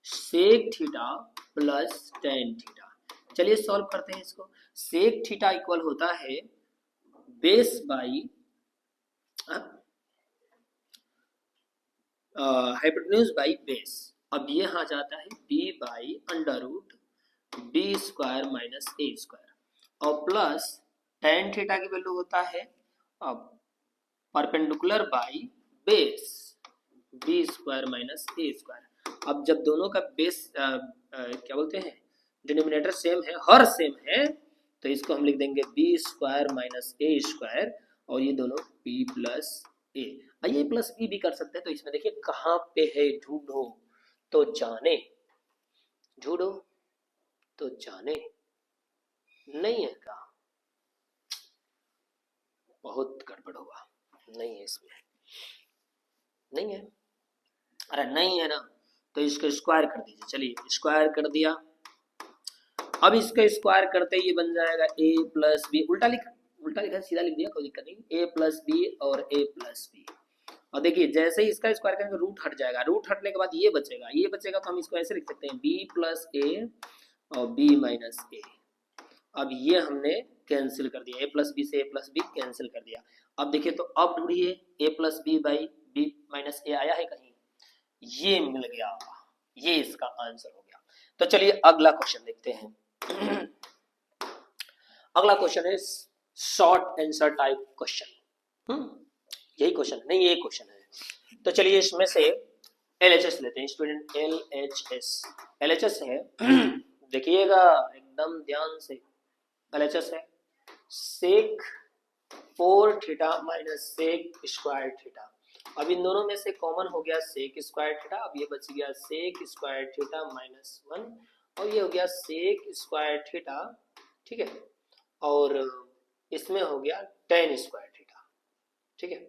S1: sec theta plus tan theta. चलिए सॉल्व करते हैं इसको। सेक थीटा इक्वल होता है base by hypotenuse by base. अब ये आ जाता है b by under root b square minus a square और प्लस टेन थीटा की वैल्यू होता है अब perpendicular by base b square minus a square. अब जब दोनों का बेस क्या बोलते हैं, डिनोमिनेटर सेम है, हर सेम है, तो इसको हम लिख देंगे B square minus a square और ये दोनों बी प्लस ए। ये प्लस बी भी कर सकते हैं। तो इसमें देखिए कहाँ पे है, ढूंढो तो जाने, ढूंढो तो जाने, नहीं है का, बहुत गड़बड़ हुआ, नहीं है इसमें, नहीं है, अरे नहीं है ना, तो इसको स्क्वायर कर दीजिए। चलिए स्क्वायर कर दिया। अब इसका स्क्वायर करते ही बन जाएगा a प्लस बी, उल्टा लिखा सीधा लिख दिया, कोई दिक्कत नहीं, a प्लस बी और a प्लस बी। और देखिए जैसे ही इसका स्क्वायर करेंगे रूट हट जाएगा, रूट हटने के बाद ये बचेगा तो हम इसको ऐसे लिख सकते हैं b प्लस ए और b माइनस ए। अब ये हमने कैंसिल कर दिया, a प्लस बी से a प्लस बी कैंसिल कर दिया। अब देखिए तो अब ढूंढिए a plus b by b minus a आया है कहीं, ये मिल गया, ये इसका आंसर हो गया। तो चलिए अगला क्वेश्चन देखते हैं। अगला क्वेश्चन है शॉर्ट आंसर टाइप क्वेश्चन। यही क्वेश्चन नहीं, ये क्वेश्चन है। तो चलिए इसमें से LHS लेते हैं, स्टूडेंट LHS है। देखिएगा एकदम ध्यान से, LHS है sec 4 theta minus sec square theta. अब इन दोनों में से कॉमन हो गया सेक स्क्वायर थीटा। अब ये बच गया सेक स्क्वायर थीटा माइनस 1 और ये हो गया सेक स्क्वायर थीटा, ठीक है, और इसमें हो गया टेन स्क्वायर थीटा, ठीक है।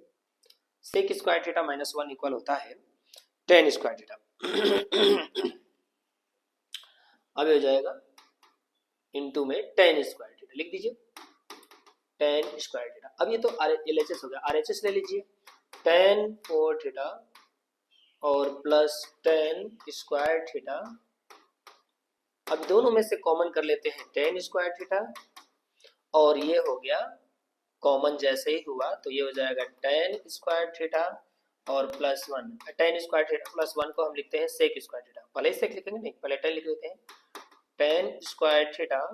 S1: Sec square theta minus 1 equal होता है टेन स्क्वायर थीटा। अब हो जाएगा इनटू में टेन स्क्वायर थीटा, लिख दीजिए टेन स्क्वायर थीटा। अब ये तो LHS हो गया, RHS ले लीजिए, टेन 4 थीटा और प्लस टेन स्क्वायर थीटा। अब दोनों में से कॉमन कर लेते हैं टेन स्क्वायर थीटा और ये हो गया कॉमन, जैसे ही हुआ तो ये हो जाएगा टेन स्क्वायर थीटा और plus 1, ten square theta plus 1 को हम लिखते हैं सेक स्क्वायर थीटा। पहले सेक लिखेंगे, नहीं पहले टेन लिख देते हैं, tan square theta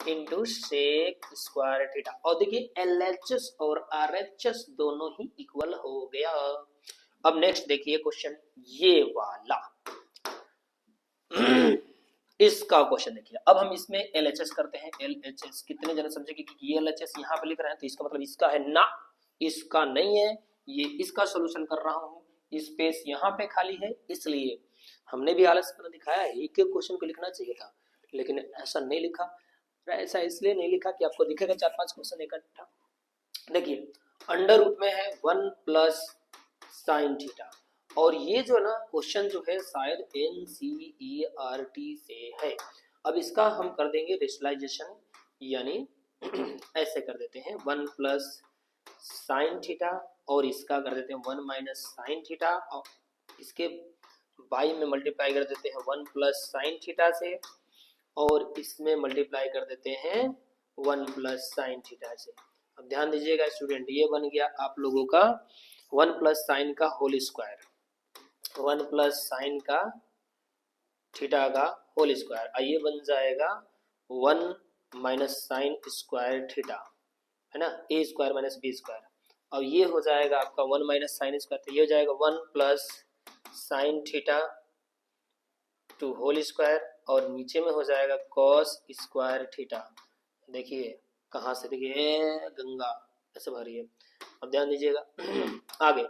S1: into sec square theta. और देखिए LHS और RHS दोनों ही इक्वल हो गया। अब नेक्स्ट देखिए क्वेश्चन ये वाला, इसका क्वेश्चन देखिए। अब हम इसमें LHS करते हैं। LHS कितने जने समझे कि ये LHS यहाँ पे लिख रहे हैं तो इसका मतलब इसका है ना, इसका नहीं है, ये इसका सॉल्यूशन कर रहा हूँ, स्पेस यहाँ पे खाली है, इसलिए हमने भी आलस करना दिखाया है, एक एक क्वेश्चन को लिखना चाहिए था, लेकिन ऐसा नहीं लिखा। ऐसा इसलिए नहीं लिखा कि आपको दिखेगा 4-5 क्वेश्चन इकट्ठा। देखिए अंडर रूट में है 1 प्लस साइन थीटा और ये जो ना क्वेश्चन जो है शायद NCERT से है। अब इसका हम कर देंगे रेशनलाइजेशन, यानी ऐसे कर देते हैं 1 प्लस साइन थीटा और इसका कर देते हैं 1 माइनस साइन थीटा और इसके बाई में मल्टीप्लाई कर देते हैं 1 प्लस साइन थीटा से और इसमें मल्टीप्लाई कर देते हैं 1 प्लस साइन थीटा से। अब ध्यान दीजिएगा स्टूडेंट, ये बन गया आप लोगों का 1 प्लस साइन का होल स्क्वायर, 1 प्लस साइन का थीटा का होल स्क्वायर, ये बन जाएगा 1 माइनस साइन स्क्वायर थीटा, है ना, ए स्क्वायर माइनस बी स्क्वायर। अब ये हो जाएगा आपका 1 माइनस साइन स्क्वायर, तो ये हो जाएगा 1 plus sine theta two whole square और नीचे में हो जाएगा कॉस स्क्वायर थीटा। देखिए कहाँ से, देखिए गंगा ऐसे भर रही है। अब ध्यान दीजिएगा आगे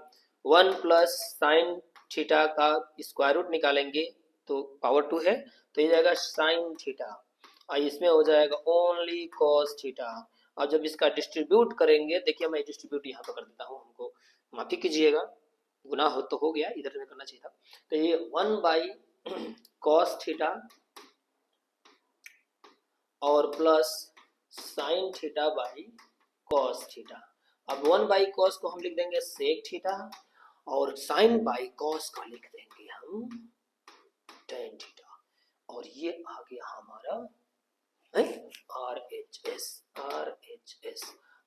S1: 1 प्लस साइन थीटा का स्क्वायर रूट निकालेंगे तो पावर 2 है, तो ये जाएगा साइन थीटा और इसमें हो जाएगा ओनली कॉस थीटा। और जब इसका डिस्ट्रीब्यूट करेंगे, देखिए मैं डिस्ट्रीब्यूट यहाँ पर कर देता हूँ, हमको माफी कीजिएगा, गुनाह हो तो हो गया, इधर में करना चाहिए था। तो ये 1 बाई कॉस थीटा और plus sine theta by cos theta. अब 1 बाई कॉस को हम लिख देंगे सेक थीटा और साइन बाई कॉस को लिख देंगे हम टेन थीटा और ये आ गया हमारा RHS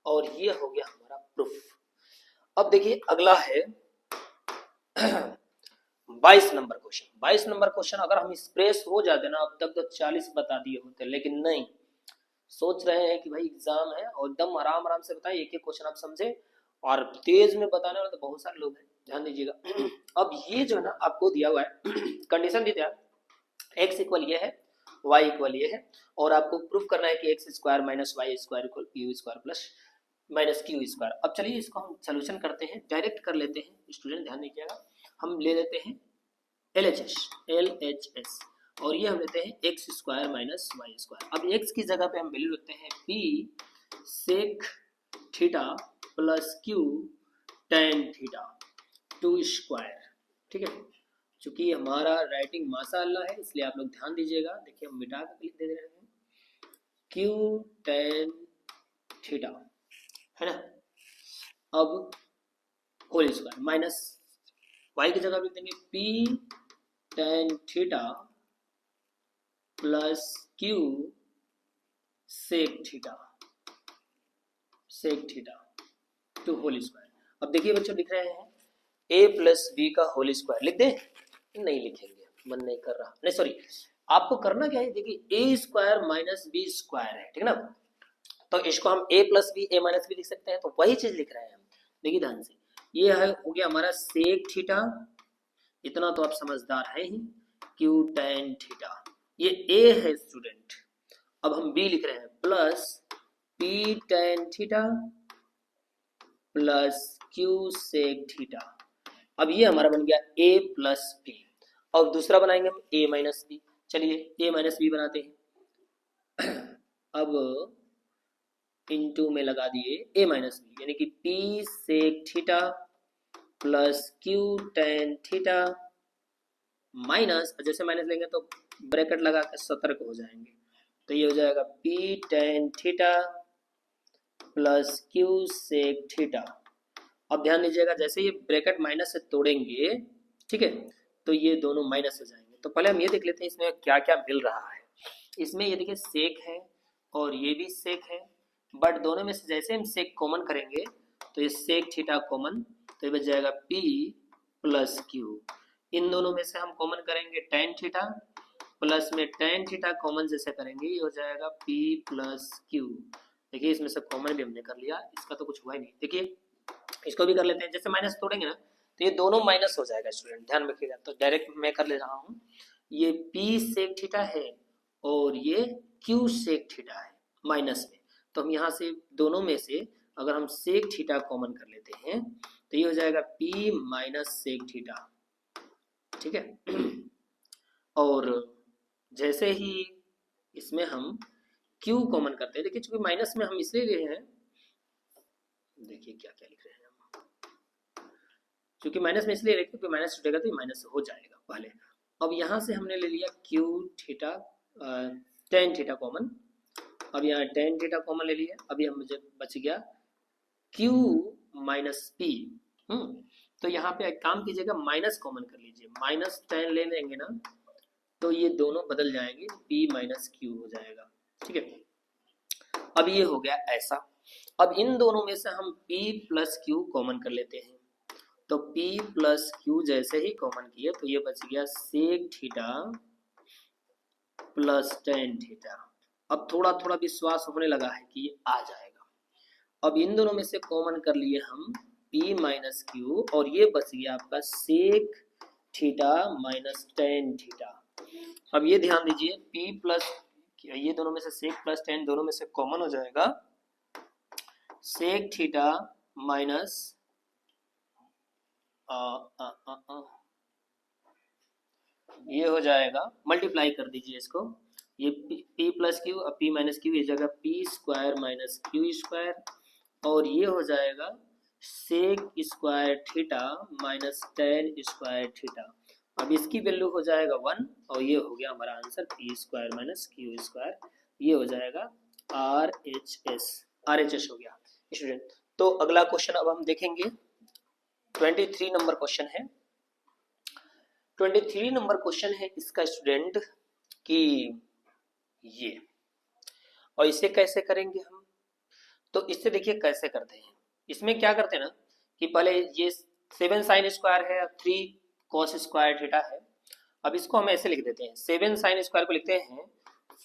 S1: और ये हो गया हमारा प्रूफ। अब देखिए अगला है 22 नंबर क्वेश्चन। 22 नंबर क्वेश्चन अगर हम एक्सप्रेस हो जाते ना, अब तक तो 40 बता दिए होते, लेकिन नहीं, सोच रहे हैं कि भाई एग्जाम है और एकदम आराम आराम से बताए, एक एक क्वेश्चन आप समझे, और तेज में बताने वाले तो बहुत सारे लोग हैं, ध्यान दीजिएगा। अब ये जो है ना आपको दिया हुआ है कंडीशन दी है, x इक्वल ये है, y इक्वल ये है और आपको प्रूफ करना है कि x square minus y square equal u square plus minus q square. अब चलिए इसको हम सोल्यूशन करते हैं, डायरेक्ट कर लेते हैं स्टूडेंट, ध्यान दीजिएगा। हम ले लेते हैं LHS और ये हम लेते हैं x square minus y square. अब x की जगह पे हम वैल्यू लेते हैं p sec theta plus q tan theta two square, ठीक है। चूंकि हमारा राइटिंग माशाअल्लाह है इसलिए आप लोग ध्यान दीजिएगा। देखिए हम मिटा कर लिख दे रहे हैं q टेन थीटा, है ना। अब होल स्क्वायर माइनस y की जगह लिख देंगे p tan theta plus q sec theta two whole square. अब देखिए बच्चों लिख रहे हैं a प्लस बी का होल स्क्वायर, लिख दे, नहीं लिखेंगे, मन नहीं कर रहा, नहीं सॉरी, आपको करना क्या है, देखिए a square minus b square है, ठीक है ना, तो इसको हम a plus b a minus b लिख सकते हैं, तो वही चीज लिख रहे हैं हम। देखिए ध्यान से, ये है हो गया हमारा सेक थीटा, इतना तो आप समझदार हैं ही, क्यू टेन थीटा, ये a है स्टूडेंट। अब हम b लिख रहे हैं plus p tan theta plus q sec theta. अब ये हमारा बन गया a प्लस बी। अब दूसरा बनाएंगे हम a माइनस बी, चलिए a माइनस बी बनाते हैं। अब इनटू में लगा दिए a माइनस बी, यानी कि p sec theta plus q tan theta minus, जैसे माइनस लेंगे तो ब्रैकेट लगा कर सतर्क हो जाएंगे, तो ये हो जाएगा p tan theta plus q sec theta. अब ध्यान दीजिएगा जैसे ये ब्रैकेट माइनस से तोड़ेंगे, ठीक है, तो ये दोनों माइनस हो जाएंगे। तो पहले हम ये देख लेते हैं इसमें क्या क्या मिल रहा है। इसमें ये देखिए सेक है और ये भी सेक है, बट दोनों में से जैसे हम सेक कॉमन करेंगे तो ये सेक थीटा कॉमन, तो ये बच जाएगा p प्लस क्यू। इन दोनों में से हम कॉमन करेंगे टेन थीटा, प्लस में टेन थीटा कॉमन जैसे करेंगे ये हो जाएगा p प्लस क्यू। देखिए इसमें से कॉमन भी हमने कर लिया, इसका तो कुछ हुआ ही नहीं। देखिए इसको भी कर लेते हैं, जैसे माइनस तोड़ेंगे ना तो ये दोनों माइनस हो जाएगा स्टूडेंट, ध्यान रखिएगा। तो डायरेक्ट मैं कर ले रहा हूँ, ये p सेक थीटा है और ये q सेक थीटा है माइनस में, तो हम यहाँ से दोनों में से अगर हम सेक थीटा कॉमन कर लेते हैं तो ये हो जाएगा p माइनस सेक थीटा, ठीक है। और जैसे ही इसमें हम q कॉमन करते हैं, देखिए चूंकि माइनस में हम इसलिए लिए हैं, देखिए क्या क्या लिख रहे हैं हम, क्योंकि माइनस में इसलिए रखते क्योंकि माइनस छूटेगा तो ये माइनस हो जाएगा पहले। अब यहाँ से हमने ले लिया Q theta tan theta common, अब यहाँ टेन थीटा कॉमन ले लिया, अभी हम मुझे बच गया क्यू माइनस पी। तो यहाँ पे एक काम कीजिएगा, माइनस कॉमन कर लीजिए, माइनस टेन ले लेंगे ना तो ये दोनों बदल जाएंगे, पी माइनस क्यू हो जाएगा, ठीक है। अब ये हो गया ऐसा। अब इन दोनों में से हम p प्लस क्यू कॉमन कर लेते हैं, तो p प्लस क्यू जैसे ही कॉमन किए तो ये बच गया sec theta plus tan theta. अब थोड़ा थोड़ा विश्वास होने लगा है कि ये आ जाएगा। अब इन दोनों में से कॉमन कर लिए हम p माइनस क्यू और ये बच गया आपका sec theta minus tan theta. अब ये ध्यान दीजिए p प्लस, ये दोनों में से सेक प्लस टेन दोनों में से कॉमन हो जाएगा, सेक थीटा माइनस ये हो जाएगा, मल्टीप्लाई कर दीजिए इसको, ये p प्लस क्यू, अब p माइनस क्यू, ये जगह p square minus q square, और ये हो जाएगा sec square theta minus tan square theta. अब इसकी वैल्यू हो जाएगा 1 और ये हो गया हमारा answer P square minus q square, ये हो जाएगा RHS हो गया स्टूडेंट। तो अगला क्वेश्चन अब हम देखेंगे 23 नंबर क्वेश्चन है। 23 नंबर क्वेश्चन है इसका स्टूडेंट कि ये, और इसे कैसे करेंगे हम, तो इससे देखिए कैसे करते हैं। इसमें क्या करते हैं ना कि पहले ये 7 साइन स्क्वायर है, 3 कॉस स्क्वायर थीटा है। अब इसको हम ऐसे लिख देते हैं, 7 साइन स्क्वायर को लिखते हैं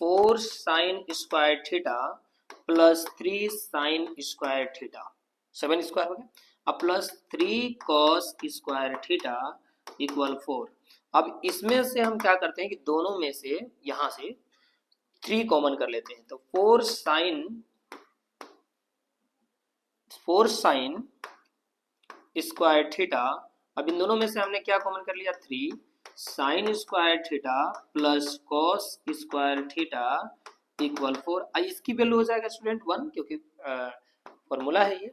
S1: 4 sign square theta plus 3 sine square theta, 7 square हो गया, अब plus 3 cos square theta equal 4। अब इसमें से हम क्या करते हैं कि दोनों में से यहां से 3 कॉमन कर लेते हैं, तो 4 साइन स्क्वायर थीटा, अब इन दोनों में से हमने क्या कॉमन कर लिया 3 sine square theta plus cos square theta equal 4। इसकी वैल्यू हो जाएगा स्टूडेंट 1 क्योंकि फॉर्मूला है ये,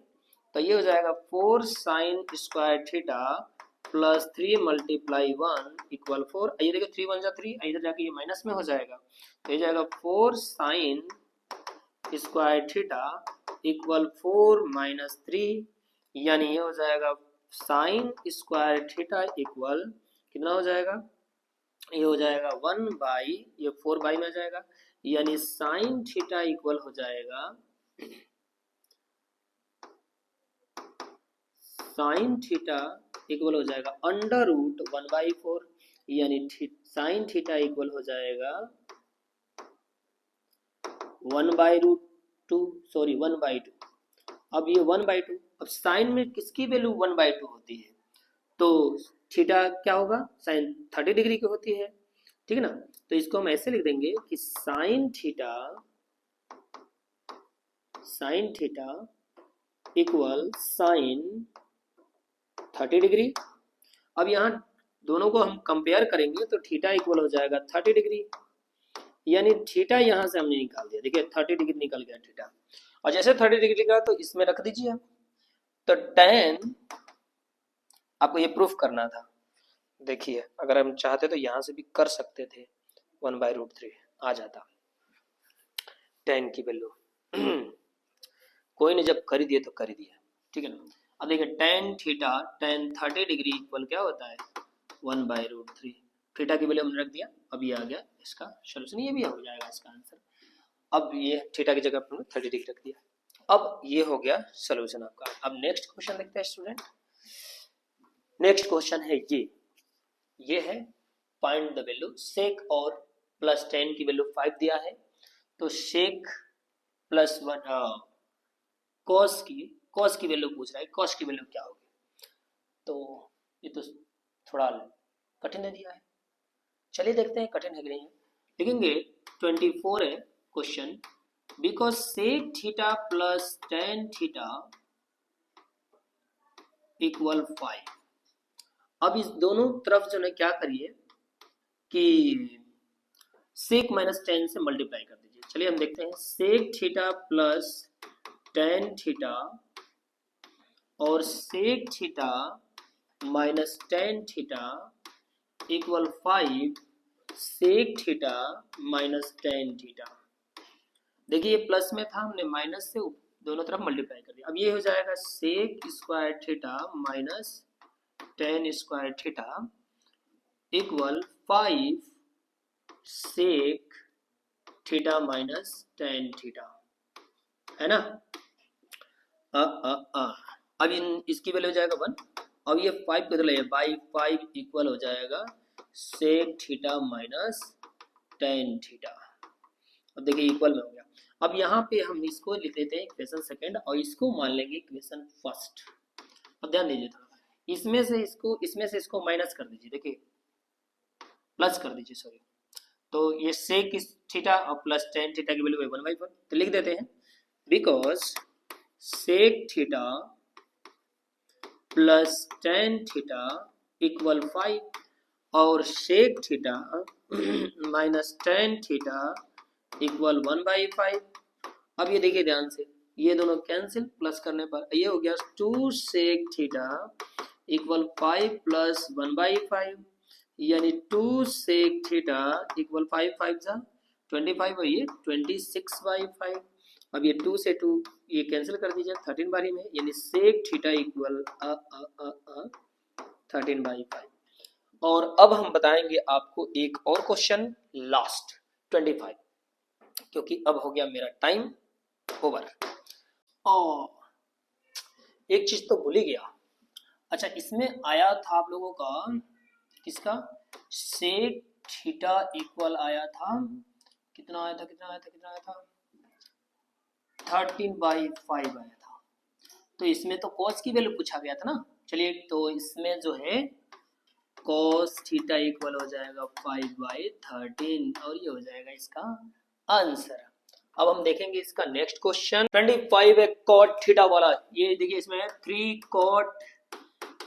S1: तो ये हो जाएगा 4 sign square theta plus 3 multiply 1 equal 4। ये देखिए 3 1 जा 3, इधर जाके ये माइनस में हो जाएगा, तो ये जाएगा 4 sign square theta equal 4 minus 3, यानी ये हो जाएगा साइन स्क्वायर थीटा इक्वल कितना हो जाएगा, ये हो जाएगा 1 बाई, ये 4 बाई में आ जाएगा, यानी साइन थीटा इक्वल हो जाएगा साइन थीटा इक्वल हो जाएगा अंडर रूट 1/4, यानी साइन थीटा इक्वल हो जाएगा 1/2, सॉरी 1/2। अब ये 1/2, अब साइन में किसकी वैल्यू 1/2 होती है, तो थीटा क्या होगा, साइन 30 डिग्री की होती है, ठीक है ना। तो इसको हम ऐसे लिख देंगे कि sine theta equal sine 30 degree. अब यहाँ दोनों को हम कंपेयर करेंगे तो थीटा इक्वल हो जाएगा 30 डिग्री, यानी थीटा यहाँ से हमने निकाल दिया, देखिए 30 डिग्री निकल गया थीटा, और जैसे 30 डिग्री का तो इसमें रख दीजिए। तो tan, आपको ये प्रूफ करना था, देखिए अगर हम चाहते तो यहाँ से भी कर सकते थे, 1/√3 आ जाता tan की वैल्यू। कोई ने जब कर दिए तो कर दिया, ठीक है ना। अब देखिए tan theta tan 30 degree equal क्या होता है 1/√3, थीटा की वैल्यू हमने रख दिया, अब ये आ गया इसका सोल्यूशन, ये भी हो जाएगा इसका आंसर। अब ये थीटा की जगह पर 30 डिग्री रख दिया, अब ये हो गया सोल्यूशन आपका। अब नेक्स्ट क्वेश्चन देखते हैं स्टूडेंट। नेक्स्ट क्वेश्चन है ये है फाइंड द वैल्यू, सेक और प्लस 10 की वैल्यू 5 दिया है, तो सेक प्लस 1 कॉस की वैल्यू पूछ रहा है, कॉस की वैल्यू क्या होगी, तो ये तो थोड़ा कठिन है दिया है, चलिए देखते हैं कठिन है कि नहीं। लिखेंगे 24 है question, because sec theta plus tan theta equal 5। अब इस दोनों तरफ जो है क्या करिए कि सेक माइनस tan से मल्टीप्लाई कर दीजिए। चलिए हम देखते हैं, sec theta plus tan theta और sec theta minus tan theta equal 5 sec theta minus tan theta. देखिए ये प्लस में था, हमने माइनस से दोनों तरफ मल्टीप्लाई कर दिया। अब ये हो जाएगा sec square theta minus tan square theta equal 5 sec theta minus tan theta, है ना। अब इसकी वैल्यू हो जाएगा 1। अब ये 5 किधर ले, बाई 5 इक्वल हो जाएगा sec theta minus tan theta. अब देखिए इक्वल में हो गया। अब यहाँ पे हम इसको लिख लेते हैं इक्वेशन सेकेंड और इसको मान लेंगे इक्वेशन फर्स्ट। अब ध्यान दीजिए थोड़ा, इसमें से इसको माइनस कर दीजिए, देखिए प्लस कर दीजिए, सॉरी। तो ये सेक थीटा और प्लस टेन थीटा की वैल्यू 1/4, तो लिख देते हैं because sec theta plus tan theta equal 5 और sec theta minus tan theta equal 1/5। अब ये देखिए ध्यान से, ये दोनों कैंसिल, प्लस करने पर ये हो गया 2 सेक थीटा इक्वल 5 प्लस 1/5, यानी 2 सेक थीटा इक्वल 5 5 जा 25 और ये 26/5। अब ये 2 से 2 ये कैंसिल कर दीजिए 13 बारी में, यानी सेक थीटा इक्वल 13/5। और अब हम बताएंगे आपको एक और क्वेश्चन लास्ट 25, क्योंकि अब हो गया मेरा टाइम ओवर। और एक चीज तो भूल ही गया, अच्छा इसमें आया था आप लोगों का किसका, सेक थीटा इक्वल आया था, कितना आया था 13/5 आया था। तो इसमें तो कॉस की वैल्यू पूछा गया था ना। चलिए तो इसमें जो है कॉस थीटा इक्वल हो जाएगा 5/13 और ये हो जाएगा इसका आंसर। अब हम देखेंगे इसका नेक्स्ट क्वेश्चन 25 है कॉट थीटा वाला। ये देखिए इसमें 3 कॉट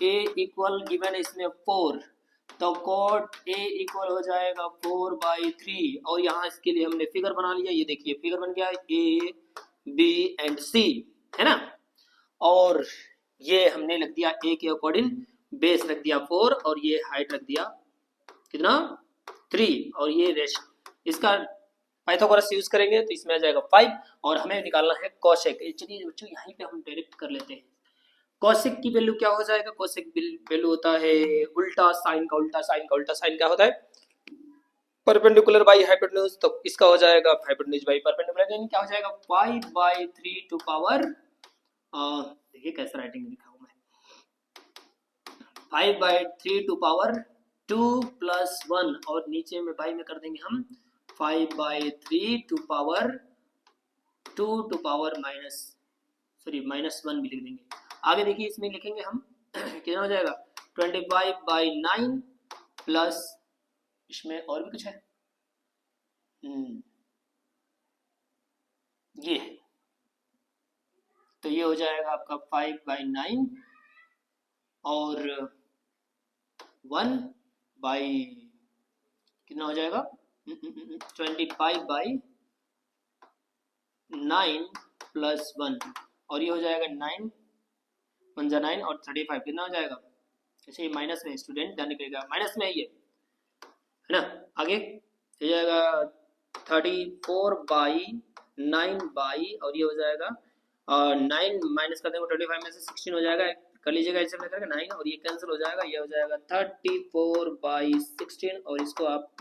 S1: ए इक्वल गिवन है इसमें 4, तो कॉट ए इक्वल हो जाएगा 4/3 और यहाँ इसके लिए हमने फिगर बना लिया। ये देखिए फिगर बन गया ए बी एंड सी, है ना। और ये हमने रख दिया ए के अकॉर्डिंग, बेस रख दिया 4 और ये हाइट रख दिया कितना 3 और ये रेस्ट। इसका पाइथागोरस यूज करेंगे तो इसमें आ जाएगा 5 और हमें निकालना है कोसेक। चलिए बच्चों यहीं पे हम डायरेक्ट कर लेते हैं। कोसेक की वैल्यू क्या हो जाएगा, कोसेक वैल्यू होता है उल्टा साइन का उल्टा साइन का उल्टा साइन क्या होता है, परपेंडिकुलर बाई हाइपोटेन्यूज। तो इसका हो जाएगा हाइपोटेन्यूज बाई परपेंडिकुलर, यानी क्या हो जाएगा 5/3 टू पावर, देखिए कैसा राइटिंग लिखा हूं मैं, 5/3 टू पावर 2 प्लस 1 और नीचे में बाई में कर देंगे हम 5/3 टू पावर 2 टू पावर -1 भी लिख देंगे। आगे देखिए इसमें लिखेंगे हम कितना हो जाएगा 25/9 प्लस, इसमें और भी कुछ है ये है, तो ये हो जाएगा आपका 5/9 और 1 बाई कितना हो जाएगा 25/9 प्लस 1 और ये हो जाएगा 9 1 जा 9 और 35 कितना हो जाएगा, ऐसे ये माइनस में स्टूडेंट ध्यान रखिएगा माइनस में है ये, है ना। आगे हो जाएगा 34/9 बाई और ये हो जाएगा 9 माइनस कर देंगे 25 में से 16 हो जाएगा, कर लीजिएगा ऐसे में करके 9 और ये कैंसिल हो जाएगा, ये हो जाएगा 34/16 और इसको आप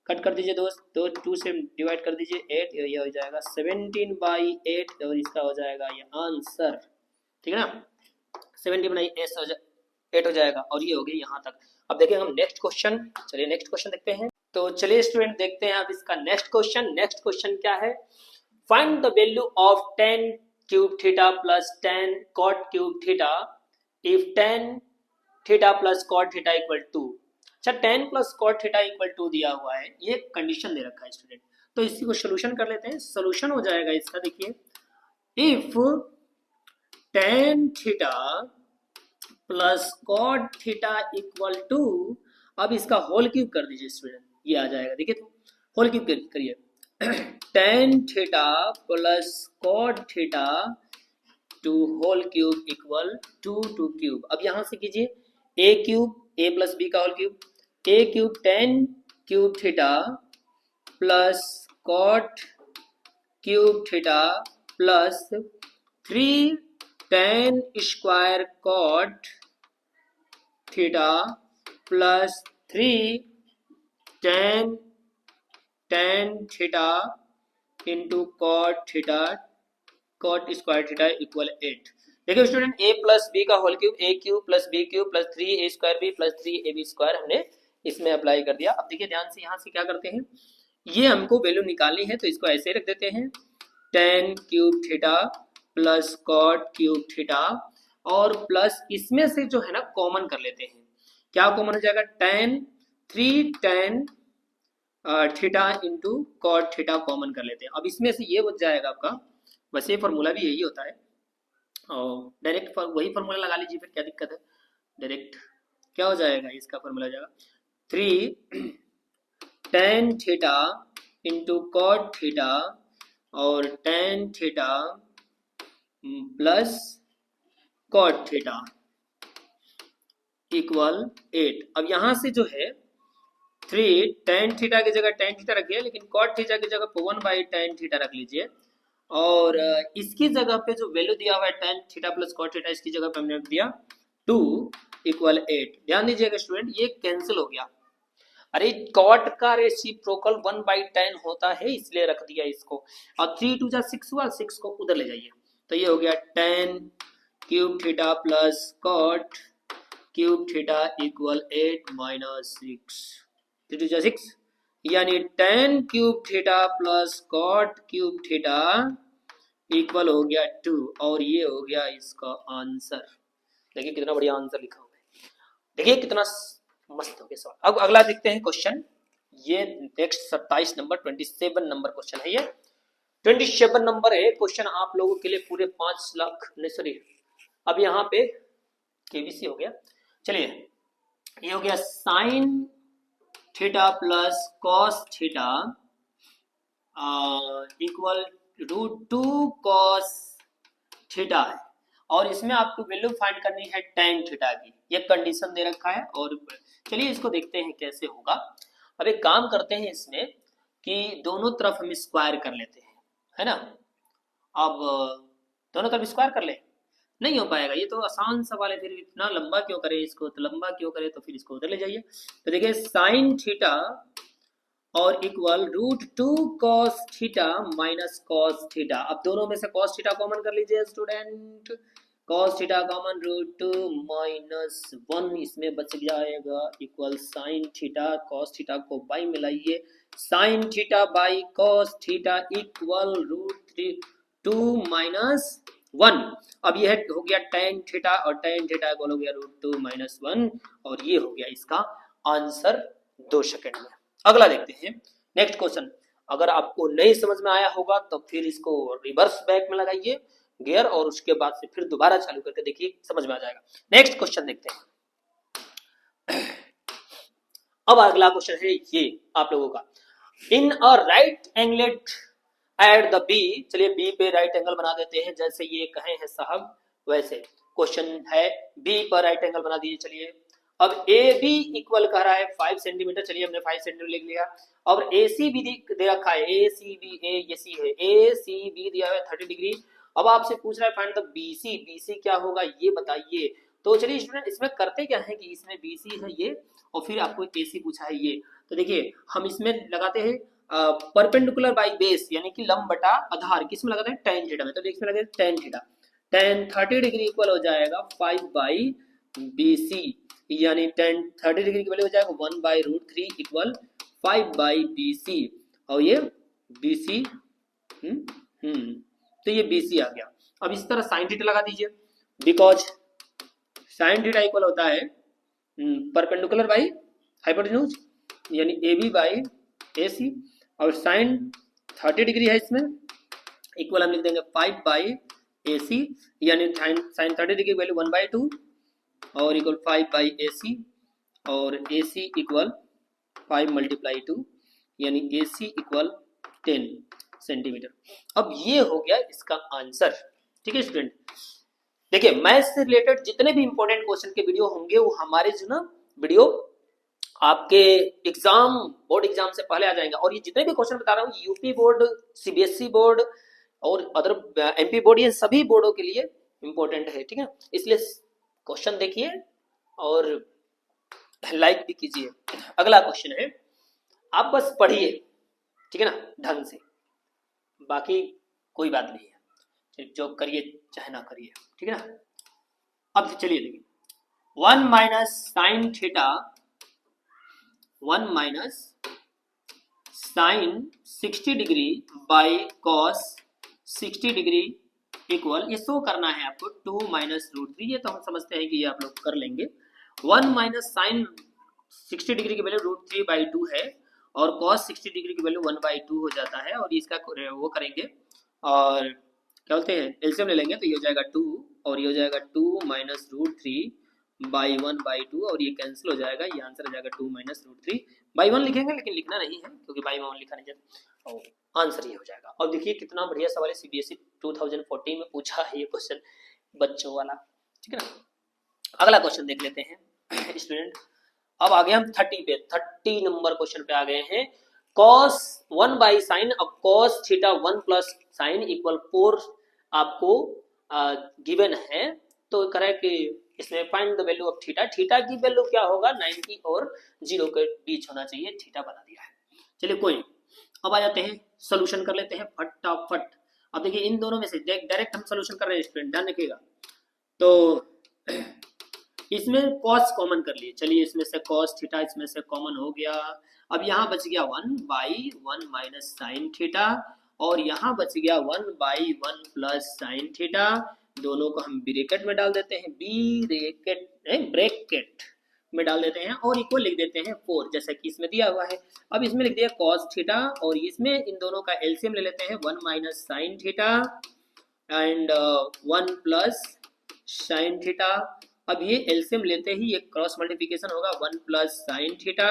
S1: कट कर दीजिए दोस्त, तो 2 से डिवाइड कर दीजिए 8, ये हो जाएगा 17/8 और इसका हो जाएगा ये आंसर, ठीक है ना। 17/8 हो जाएगा और ये हो गई यहाँ तक। अब देखिए हम नेक्स्ट क्वेश्चन, चलिए नेक्स्ट क्वेश्चन देखते हैं। तो चलिए स्टूडेंट देखते हैं अब इसका नेक्स्ट क्वेश्चन। नेक्स्ट क्वेश्चन क्या है, find the value of tan cube theta plus tan cot cube theta if tan theta plus cot theta equal 2। अच्छा tan plus cot theta equal 2 दिया हुआ है, ये कंडीशन दे रखा है स्टूडेंट, तो इसी को सोल्यूशन कर लेते हैं। सोल्यूशन हो जाएगा इसका, देखिए if tan theta plus cot theta equal 2, अब इसका होल क्यूब कर दीजिए स्टूडेंट, ये आ जाएगा, देखिए तो होल क्यूब करिए tan theta plus cot theta two whole cube equal 2 two cube. अब यहां से कीजिए a cube a plus b का whole cube, a cube tan cube theta plus cot cube theta plus 3 tan square cot theta plus 3 tan theta into cot theta cot square theta equal 8। देखिए student a plus b का whole cube a cube plus B cube plus 3 a square b plus 3 a b square हमने इसमें apply कर दिया। अब देखिए ध्यान से यहाँ से क्या करते हैं, ये हमको वैल्यू निकालनी है तो इसको ऐसे रख देते हैं tan cube theta plus cot cube theta और प्लस इसमें से जो है ना कॉमन कर लेते हैं। क्या कॉमन हो जाएगा, tan 3 tan theta into cot theta common कर लेते हैं। अब इसमें से ये बच जाएगा आपका, वैसे फॉर्मूला भी यही होता है और डायरेक्ट वही फॉर्मूला लगा लीजिए, फिर क्या दिक्कत है। डायरेक्ट क्या हो जाएगा, इसका फॉर्मूला हो जाएगा 3 tan theta into cot theta और tan theta plus cot theta equal 8। अब यहां से जो है 3 टेन थीटा की जगह टेन थीटा रखिए, लेकिन कॉट थीटा की जगह 1/tan थीटा रख लीजिए और इसकी जगह पे जो वैल्यू दिया हुआ है tan theta plus cot theta, इसकी जगह पे हमने रख दिया 2 इक्वल 8। ध्यान दीजिएगा स्टूडेंट, ये कैंसिल हो गया। अरे कॉट का रेसिप्रोकल 1/tan होता है इसलिए रख दिया इसको, और 3 2 जा 6 हुआ, 6 को उधर ले जाइए तो ये हो गया tan cube theta plus cot cube theta equal 8 minus 6, 3 2 जा 6 यानी tan cube theta plus cot cube theta equal हो गया 2 और ये हो गया इसका आंसर। देखिए कितना बढ़िया आंसर लिखा हुआ है, देखिए कितना मस्त हो गया सवाल। अब अगला देखते हैं क्वेश्चन, ये नेक्स्ट 27 नंबर 27 नंबर क्वेश्चन है। ये 27 नंबर है क्वेश्चन आप लोगों के लिए पूरे 5 लाख नहीं सॉरी, अब यहाँ पे केबीसी हो गया। चलिए ये हो गया sign theta plus cos theta equal √2 cos theta है और इसमें आपको वैल्यू फाइंड करनी है टेन थीटा की, ये कंडीशन दे रखा है। और चलिए इसको देखते हैं कैसे होगा। अब एक काम करते हैं इसमें कि दोनों तरफ हम स्क्वायर कर लेते हैं, है ना। अब दोनों तरफ स्क्वायर कर ले, नहीं हो पाएगा, ये तो आसान सवाल है, फिर इतना लंबा क्यों करे इसको, तो लंबा क्यों करे तो फिर इसको उधर ले जाइए। तो देखिए साइन थीटा और equal √2 cos theta minus cos theta. अब दोनों में से cos थीटा कॉमन कर लीजिए student, cos theta common √2 minus 1 इसमें बच जाएगा equal sine theta, cos theta को बाई मिलाइए, sine theta by cos theta equal √2 minus 1। अब यह हो गया tan थीटा और tan थीटा इक्वल हो गया √2 माइनस 1 और ये हो गया इसका आंसर 2 सेकंड में। अगला देखते हैं नेक्स्ट क्वेश्चन। अगर आपको नहीं समझ में आया होगा तो फिर इसको रिवर्स बैक में लगाइए गियर और उसके बाद से फिर दोबारा चालू करके देखिए, समझ में आ जाएगा। नेक्स्ट क्वेश्चन देखते हैं। अब अगला क्वेश्चन है ये आप लोगों का, in a right angled at the B. चलिए बी पे राइट एंगल बना देते हैं, जैसे ये कहे हैं साहब वैसे क्वेश्चन है, बी पर राइट एंगल बना दीजिए। चलिए अब ए बी इक्वल कह रहा है 5 सेंटीमीटर, चलिए हमने 5 सेंटीमीटर लिख लिया। और ए सी बी दे रखा है, ए सी बी ये सी है, ए सी बी दिया हुआ है 30 डिग्री। अब आपसे पूछ रहा है find the b c, b c क्या होगा ये बताइए। तो चलिए स्टूडेंट इसमें करते क्या है कि इसमें बी सी है ये और फिर आपको ए सी पूछा है ये, तो देखिए हम इसमें लगाते हैं परपेंडिकुलर बाई बेस यानी कि लंब बटा आधार, किस में लगाते हैं tan थीटा में, तो इसमें लगाते हैं tan theta, tan 30 degree equal हो जाएगा 5/BC यानी tan 30 डिग्री की वैल्यू हो जाएगा 1/√3 इक्वल 5/BC और ये BC तो ये BC आ गया। अब इस तरह sin थीटा लगा दीजिए, बिकॉज sin थीटा इक्वल होता है परपेंडिकुलर बाई हाइपोटेन्यूज यानी AB बाई AC और sin 30 डिग्री है इसमें इक्वल हम लिख देंगे 5/AC यानी sin 30 डिग्री वैल्यू 1/2 और इक्वल 5/AC और AC इक्वल 5 × 2 यानी AC इक्वल 10 सेंटीमीटर। अब ये हो गया इसका आंसर, ठीक है स्टूडेंट। देखिए मैथ से रिलेटेड जितने भी इंपॉर्टेंट क्वेश्चन के वीडियो होंगे वो हमारे जो ना वीडियो आपके एग्जाम बोर्ड एग्जाम से पहले आ जाएंगे। और ये जितने भी क्वेश्चन बता रहा हूँ यूपी बोर्ड, सीबीएसई बोर्ड और अदर एमपी बोर्ड, ये सभी बोर्डों के लिए इंपॉर्टेंट है, ठीक है। इसलिए क्वेश्चन देखिए और लाइक भी कीजिए। अगला क्वेश्चन है, आप बस पढ़िए, ठीक है ना, ढंग से, बाकी कोई बात नहीं है, जो करिए चाहे ना करिए, ठीक है ना। अब चलिए देखिए, 1 minus sine theta 1 minus sine 60 degree by cos 60 degree equal, ये शो करना है आपको 2 माइनस रूट 3। ये तो हम समझते हैं कि ये आप लोग कर लेंगे। 1 माइनस साइन 60 डिग्री की वैल्यू रूट 3 बाई 2 है और कॉस 60 डिग्री की वैल्यू 1 बाई 2 हो जाता है। और इसका वो करेंगे और क्या बोलते हैं, एलसीएम ले लेंगे तो ये हो जाएगा 2 और ये हो जाएगा 2 माइनस रूट 3 बाई 1 बाई 2 और ये कैंसिल हो जाएगा, ये आंसर हो जाएगा 2 माइनस रूट 3 बाई 1 लिखेंगे, लेकिन लिखना नहीं है क्योंकि बाई 1 लिखा नहीं जाता, और आंसर ये हो जाएगा। और देखिए कितना बढ़िया सवाल है, सीबीएसई 2014 में पूछा है ये क्वेश्चन बच्चों वाला, ठीक है ना। अगला क्वेश्चन देख लेते हैं स्टूडेंट। अब आ गए हम 30 नंबर क्वेश्चन पे आ गए हैं। cos 1 बाई साइन, अब cos theta 1 plus sign equal 4 आपको गिवन है। तो करें कि इसमें find the value of theta, theta की वैल्यू क्या होगा 90 और 0 के बीच होना चाहिए, थीटा बना दिया है। चलिए कोई नहीं, अब आ जाते हैं सोल्यूशन कर लेते हैं फटाफट। अब देखिए इन दोनों में से डायरेक्ट हम सोल्यूशन कर रहे हैं स्टूडेंट, ध्यान रखिएगा। तो इसमें cos कॉमन कर लिए, चलिए इसमें से cos थीटा इसमें से कॉमन हो गया। अब यहाँ बच गया 1 बाई 1 माइनस साइन थीटा और यहाँ बच गया 1 बाई 1 प्लस साइन थीटा। दोनों को हम ब्रैकेट में डाल देते हैं, ब्रैकेट में डाल देते हैं और इक्वल लिख देते हैं 4 जैसा कि इसमें दिया हुआ है। अब इसमें लिख दिया cos थीटा और इसमें इन दोनों का एलसीएम ले लेते हैं 1 minus sine theta and 1 plus sine theta. अब ये एलसीएम लेते ही एक क्रॉस मल्टीप्लिकेशन होगा 1 प्लस साइन थीटा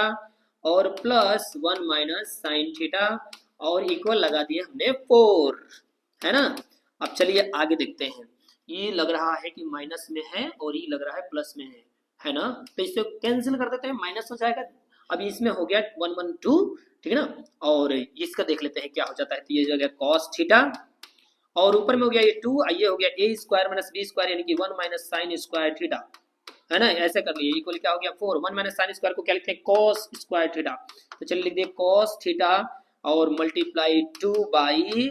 S1: और प्लस 1 माइनस साइन थीटा और इक्वल लगा दिए हमने 4, है ना। अब चलिए आगे देखते हैं, ये लग रहा है कि माइनस में है और ये लग रहा है प्लस में है ना। तो इसे कैंसिल कर देते हैं, माइनस हो जाएगा। अब इसमें हो गया 1 1 2, ठीक है ना। और इसका देख लेते हैं क्या हो जाता है। तो ये हो गया cos थीटा और ऊपर में हो गया ये 2, ये हो गया a square minus b square यानी कि 1 माइनस साइन स्क्वायर थीटा, है ना। ऐसे कर लिए, इक्वल क्या हो गया 4, 1 माइनस साइन स्क्वायर को क्या लिखते हैं cos स्क्वायर थीटा। तो चलिए लिख दिए cos थीटा और multiply 2 by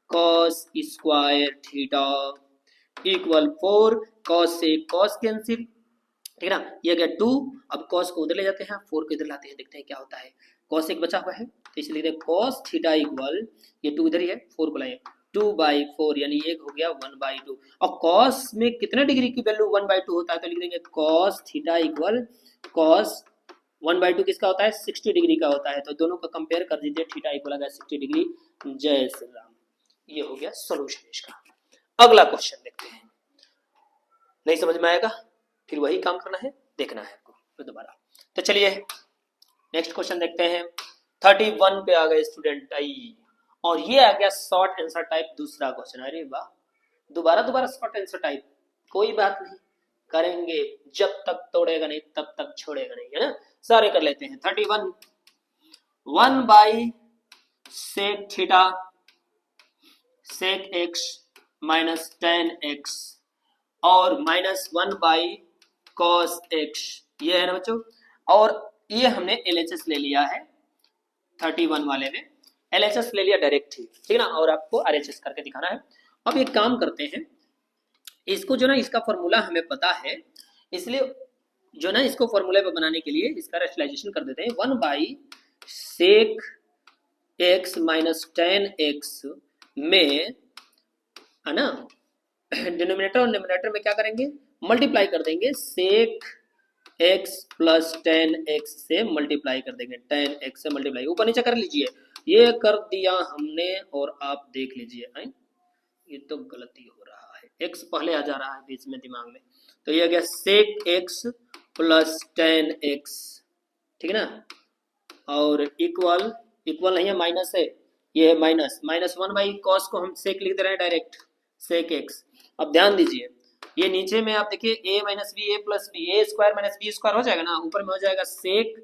S1: cos square theta equal 4, cos से cos कैंसिल, ठीक है ना। ये गया 2, अब cos को उधर ले जाते हैं, 4 को इधर लाते हैं, देखते हैं क्या होता है। cos एक बचा हुआ है तो इसलिए लिखते हैं cos थीटा इक्वल, ये 2 इधर ही है, 4 को लाए 2 बाई 4 यानी एक हो गया 1 बाई 2। और cos में कितने डिग्री की वैल्यू 1 बाई 2 होता है, तो लिख देंगे cos theta equal cos 1 by 2 किसका होता है 60 डिग्री का होता है। तो दोनों का कंपेयर कर दीजिए, थीटा इक्वल आ गया 60 डिग्री। जय श्री राम, ये हो गया सोल्यूशन इसका। अगला क्वेश्चन देखते हैं, नहीं समझ में आएगा फिर वही काम करना है, देखना है आपको फिर दोबारा। तो चलिए नेक्स्ट क्वेश्चन देखते हैं। 31 पे आ गए स्टूडेंट आई और ये आ गया शॉर्ट आंसर टाइप दूसरा क्वेश्चन। अरे वाह, दोबारा शॉर्ट आंसर टाइप, कोई बात नहीं, करेंगे, जब तक तोड़ेगा नहीं तब तक छोड़ेगा नहीं, है ना। सारे कर लेते हैं। 31, 1 by sec theta sec x minus tan x और माइनस 1 बाई कॉस एक्स, ये है ना बच्चों। और ये हमने एलएचएस ले लिया है 31 वाले में, एलएचएस ले लिया डायरेक्ट ही, ठीक है ना। और आपको आरएचएस करके दिखाना है। अब एक काम करते हैं, इसको जो ना इसका फॉर्मूला हमें पता है, इसलिए जो ना इसको फॉर्मूले पे बनाने के लिए इसका रेशनलाइजेशन कर देते हैं। 1 by sec x minus tan x में, है ना, डिनोमिनेटर और न्यूमरेटर में क्या करेंगे मल्टीप्लाई कर देंगे, सेक x प्लस टेन एक्स से मल्टीप्लाई कर देंगे, टेन एक्स से मल्टीप्लाई, ऊपर नीचे कर लीजिए, ये कर दिया हमने और आप देख लीजिए, ये तो गलती हो रहा है, x पहले आ जा रहा है बीच में दिमाग में। तो ये आ गया सेक x प्लस टेन एक्स, ठीक है ना, और इक्वल नहीं है, माइनस है, ये है माइनस 1 बाई कॉस को हम सेक लिख दे रहे हैं डायरेक्ट, सेक x। अब ध्यान दीजिए ये नीचे में आप देखिए a minus b a plus b, a square minus b square हो जाएगा ना, ऊपर में हो जाएगा सेक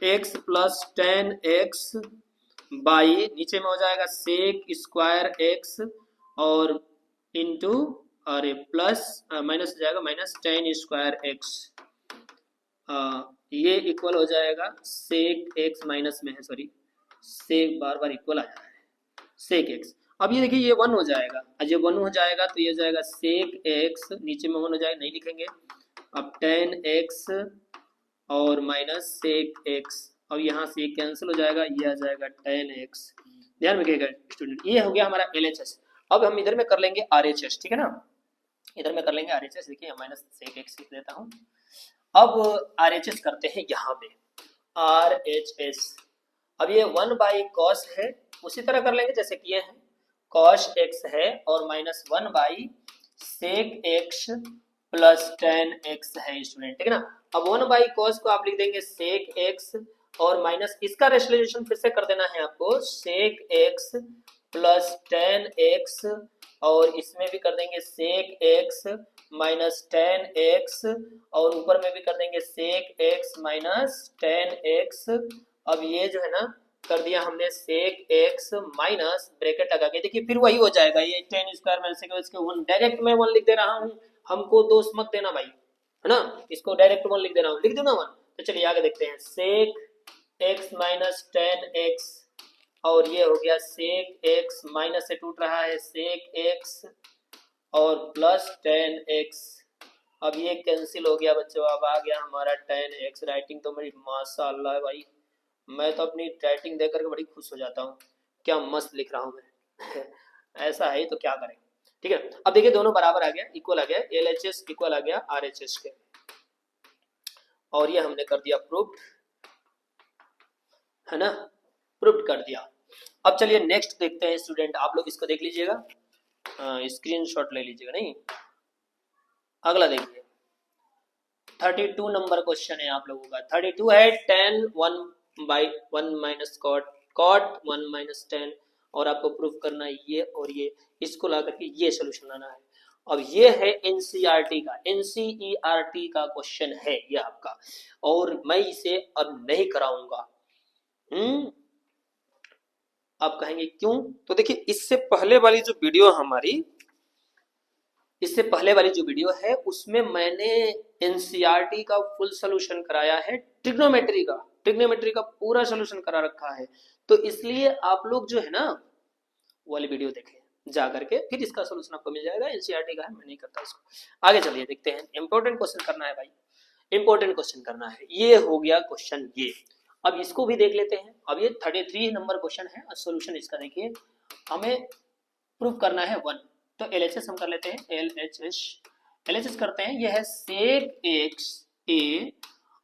S1: x प्लस 10x बाई, नीचे में हो जाएगा सेक स्क्वायर x और इंटू अरे प्लस माइनस हो जाएगा माइनस 10 स्क्वायर x, ये इक्वल हो जाएगा सेक x माइनस में है, सॉरी सेक बार बार इक्वल आ जाएगा सेक x। अब ये देखिए ये 1 हो जाएगा, और ये 1 हो जाएगा तो ये हो जाएगा सेक x, नीचे में 1 हो जाएगा, नहीं लिखेंगे, अब 10x और माइनस सेक x, और यहाँ से कैंसिल हो जाएगा, ये आ जाएगा 10x। ध्यान रखिएगा स्टूडेंट, ये हो गया हमारा LHS। अब हम इधर में कर लेंगे RHS, ठीक है ना, इधर में कर लेंगे RHS। देखिए माइनस सेक x लिख देता हूँ। अब RHS करते हैं यहाँ पे RHS। अब ये 1 बाई कॉस है, उसी तरह कर लेंगे जैसे किए हैं, कॉस x है और minus 1 by sec x plus 10x है स्टूडेंट, ठीक है ना। अब 1 बाई कॉस को आप लिख देंगे सेक x और माइनस इसका रेशनलाइजेशन फिर से कर देना है आपको, सेक x प्लस 10x और इसमें भी कर देंगे सेक x माइनस 10x और ऊपर में भी कर देंगे सेक x माइनस 10x। अब ये जो है ना कर दिया हमने सेक x माइनस ब्रैकेट लगा के, देखिए फिर वही हो जाएगा, ये 10 स्क्वायर माइनस सेक इसके 1 डायरेक्ट मैं 1 लिख दे रहा हूँ, हमको दोष मत देना भाई, है ना, इसको डायरेक्ट 1 लिख दे रहा हूँ, लिख दूँ ना 1। तो चलिए आगे देखते हैं, सेक x माइनस 10x और ये हो गया सेक x माइनस से टूट रहा है सेक x और प्लस 10x। अब ये कैंसिल हो गया बच्चों, अब आ गया हमारा 10x। राइटिंग तो मेरी माशाल्लाह है भाई, मैं तो अपनी राइटिंग देख करके बड़ी खुश हो जाता हूँ, क्या मस्त लिख रहा हूँ मैं ऐसा है तो क्या करें, ठीक है। अब देखिए दोनों बराबर आ गया, इक्वल आ गया, LHS इक्वल आ गया RHS के, और ये हमने कर दिया प्रूव्ड, है ना, प्रूव्ड कर दिया। अब चलिए नेक्स्ट देखते हैं स्टूडेंट, आप लोग इसको देख लीजिएगा, स्क्रीनशॉट ले लीजिएगा, नहीं अगला देखिए 32 नंबर क्वेश्चन है आप लोगों का। 32 है 10 1 बाई 1 माइनस कॉट, कॉट 1 माइनस 10, और आपको प्रूफ करना है ये और ये, इसको ला करके ये सोल्यूशन लाना है। अब ये है एनसीईआरटी का, एनसीईआरटी का क्वेश्चन है ये आपका, और मैं इसे अब नहीं कराऊंगा। आप कहेंगे क्यों, तो देखिए इससे पहले वाली जो वीडियो हमारी, इससे पहले वाली जो वीडियो है उसमें मैंने एनसीईआरटी का फुल सोल्यूशन कराया है, ट्रिग्नोमेट्री का पूरा सोल्यूशन करा रखा है, तो इसलिए आप लोग जो है ना वो वाली वीडियो देखें जा करके, फिर इसका सोल्यूशन आपको मिल जाएगा। एनसीईआरटी का है, मैं नहीं करता इसको। आगे चलिए देखते हैं, इंपॉर्टेंट क्वेश्चन करना है भाई, इंपॉर्टेंट क्वेश्चन करना है। ये हो गया क्वेश्चन ये, अब इसको भी देख लेते हैं। अब ये 33 नंबर क्वेश्चन है, सोल्यूशन इसका देखिए, हमें प्रूफ करना है 1, तो LHS हम कर लेते हैं, LHS करते हैं। यह है सेक x a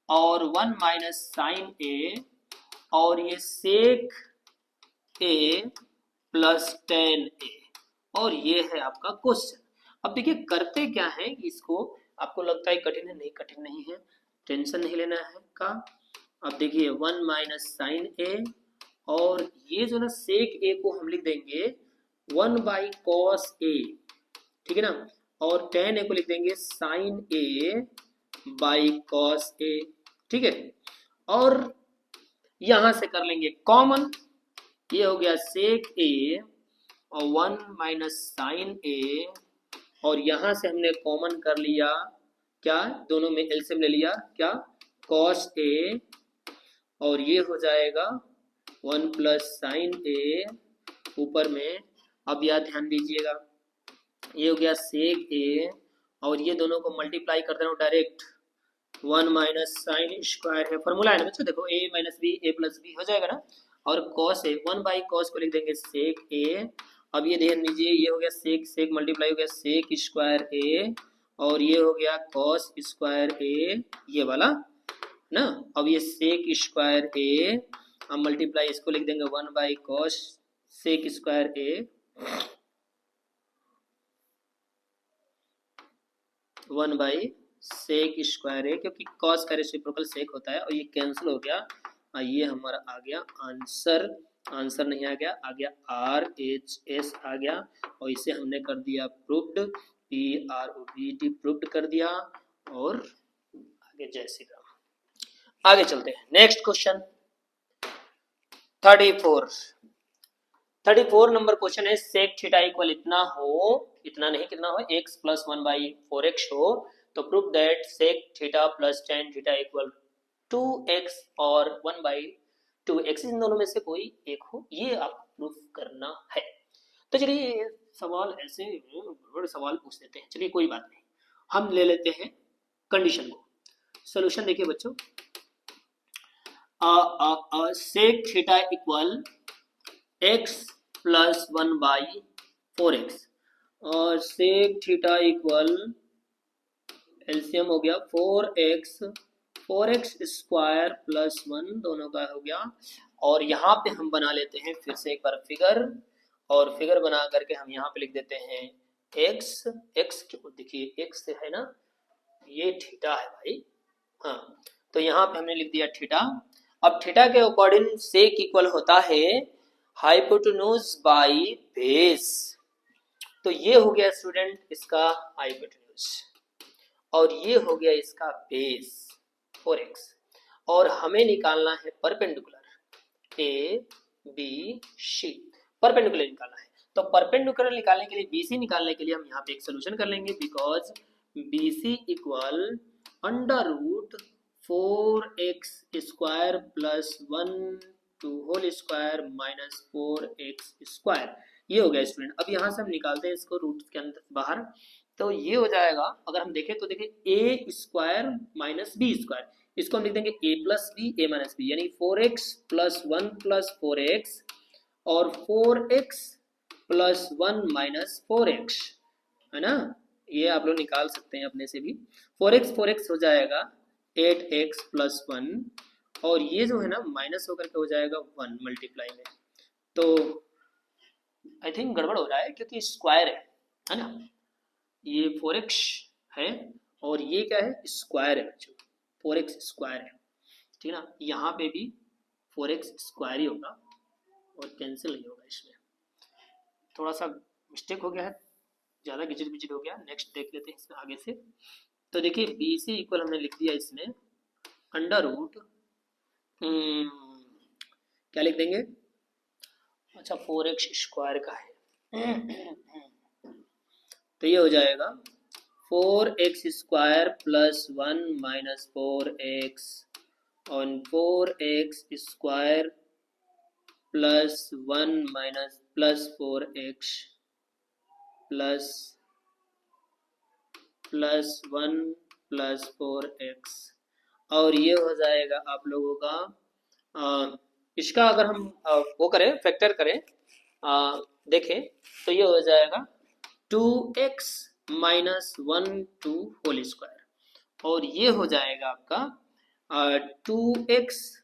S1: और 1 माइनस साइन a और ये सेक a प्लस 10a, और ये है आपका क्वेश्चन। अब देखिए करते क्या है इसको, आपको लगता है कठिन है, नहीं कठिन नहीं है, टेंशन नहीं लेना है का। अब देखिए 1 माइनस साइन a और ये जो ना सेक a को हम लिख देंगे 1 बाई कॉस a, ठीक है ना, और 10a को लिख देंगे sine a by cos a, ठीक है। और यहां से कर लेंगे कॉमन, ये हो गया सेक a और 1 माइनस साइन a, और यहां से हमने कॉमन कर लिया क्या, दोनों में एलसीएम ले लिया क्या, कॉस a, और ये हो जाएगा 1 प्लस साइन a ऊपर में। अब यह ध्यान दीजिएगा, ये हो गया सेक a और ये दोनों को मल्टीप्लाई कर दे रहा हूँ डायरेक्ट, 1 माइनस साइन स्क्वायर है, फॉर्मूला है ना बच्चों, देखो a minus b a plus b हो जाएगा ना, और कॉस है 1 बाई कॉस को लिख देंगे सेक a। अब ये ध्यान दीजिए, ये हो गया सेक सेक मल्टीप्लाई हो गया सेक स्क्वायर a, और ये हो गया कॉस स्क्वायर a, ये वाला ना। अब ये सेक स्क्वायर a, हम मल्टीप्लाई इसको लिख देंगे 1 by cos sec square a, 1 by sec square a, क्योंकि कॉस का रेसिप्रोकल सेक होता है, और ये कैंसिल हो गया, ये हमारा आ गया आंसर, आंसर नहीं आ गया, आ गया RHS आ गया, और इसे हमने कर दिया प्रूव्ड। PROVD प्रूव्ड कर दिया। और आगे जय श्री राम। आगे चलते हैं नेक्स्ट क्वेश्चन 34 नंबर क्वेश्चन है सेक थीटा इक्वल इतना हो, इतना नहीं कितना हो, x प्लस 1/4x हो तो prove that sec theta plus tan theta equal 2x और 1/2x इन दोनों में से कोई एक हो, ये आपको प्रूफ करना है। तो चलिए सवाल ऐसे बड़े सवाल पूछ लेते हैं। चलिए कोई बात नहीं, हम ले लेते हैं कंडीशन को। सॉल्यूशन देखिए बच्चों, sec theta equal x plus 1/4x और सेक थीटा इक्वल एलसीएम हो गया 4x स्क्वायर प्लस 1 दोनों का हो गया। और यहाँ पे हम बना लेते हैं फिर से एक बार फिगर, और फिगर बना करके हम यहाँ पे लिख देते हैं x देखिए x है ना, ये थीटा है भाई, हाँ तो यहाँ पे हमने लिख दिया थीटा। अब थीटा के अकॉर्डिंग सेक इक्वल होता है हाइपोटेन्यूज बाई बेस, तो ये हो गया स्टूडेंट इसका हाइपोटेन्यूज और ये हो गया इसका बेस 4x, और हमें निकालना है perpendicular a b c, perpendicular निकालना है। तो परपेंडिकुलर निकालने के लिए BC निकालने के लिए हम यहाँ पे एक सोल्यूशन कर लेंगे, because BC equal under root 4x square plus 1 two whole square minus 4x square, ये हो गया स्टूडेंट। अब यहाँ से हम निकालते हैं इसको रूट के अंदर बाहर, तो ये हो जाएगा, अगर हम देखें तो देखिए a square minus b square, इसको हम लिख देंगे a plus b a minus b, यानी 4x प्लस 1 प्लस 4x और 4x प्लस 1 माइनस 4x, है ना, ये आप लोग निकाल सकते हैं अपने से भी। 4x हो जाएगा 8x प्लस 1 और ये जो है ना माइनस होकर के हो जाएगा 1 मल्टीप्लाई में, तो आई थिंक गड़बड़ हो रहा है क्योंकि स्क्वायर है ना, ये 4x है और ये क्या है स्क्वायर है बच्चों, 4x स्क्वायर है, ठीक है ना, यहाँ पे भी 4x स्क्वायर ही होगा और कैंसिल नहीं होगा, इसमें थोड़ा सा मिस्टेक हो गया है, ज़्यादा गिचड़ बिचड़ हो गया। नेक्स्ट देख लेते हैं इसमें आगे से। तो देखिए BC इक्वल हमने लिख दिया इसमें अंडर रूट क्या लिख देंगे, अच्छा 4x स्क्वायर का है तो ये हो जाएगा 4x square plus 1 minus 4x और 4x square plus 1 minus plus 4x plus 1 plus 4x, और ये हो जाएगा आप लोगों का इसका अगर हम वो करें फैक्टर करें देखें तो ये हो जाएगा 2x minus 1 two whole square, और ये हो जाएगा आपका 2x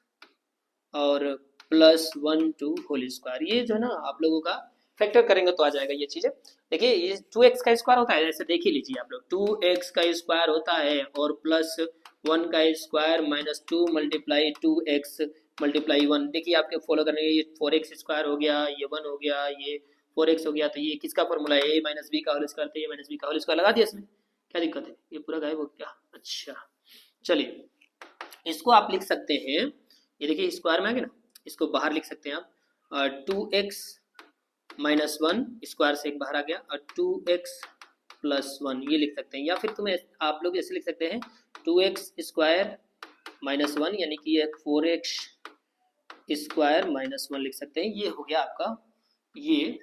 S1: और प्लस 1 टू होल स्क्वायर, ये जो है ना आप लोगों का फैक्टर करेंगे तो आ जाएगा ये चीजें। देखिए ये 2x का स्क्वायर होता है, जैसे देख ही लीजिए आप लोग, 2x का स्क्वायर होता है और प्लस 1 का square minus 2 multiply 2x multiply 1, देखिए आपके फॉलो करने ये 4x स्क्वायर हो गया, ये 1 हो गया, ये 4x हो गया, तो ये किसका फॉर्मूला है a माइनस बी का होल स्क्वायर, तो a माइनस बी का होल स्क्वायर लगा दिया, इसमें क्या दिक्कत है, ये पूरा गायब हो गया। अच्छा चलिए इसको आप लिख सकते हैं, ये देखिए स्क्वायर में आ गया ना, इसको बाहर लिख सकते हैं आप 2x माइनस 1 स्क्वायर से एक बाहर आ गया और 2x प्लस 1 ये लिख सकते हैं, या फिर तुम्हें आप लोग ऐसे लिख सकते हैं 2x स्क्वायर माइनस 1 यानी कि एक 4x स्क्वायर माइनस 1 लिख सकते हैं, ये हो गया आपका ये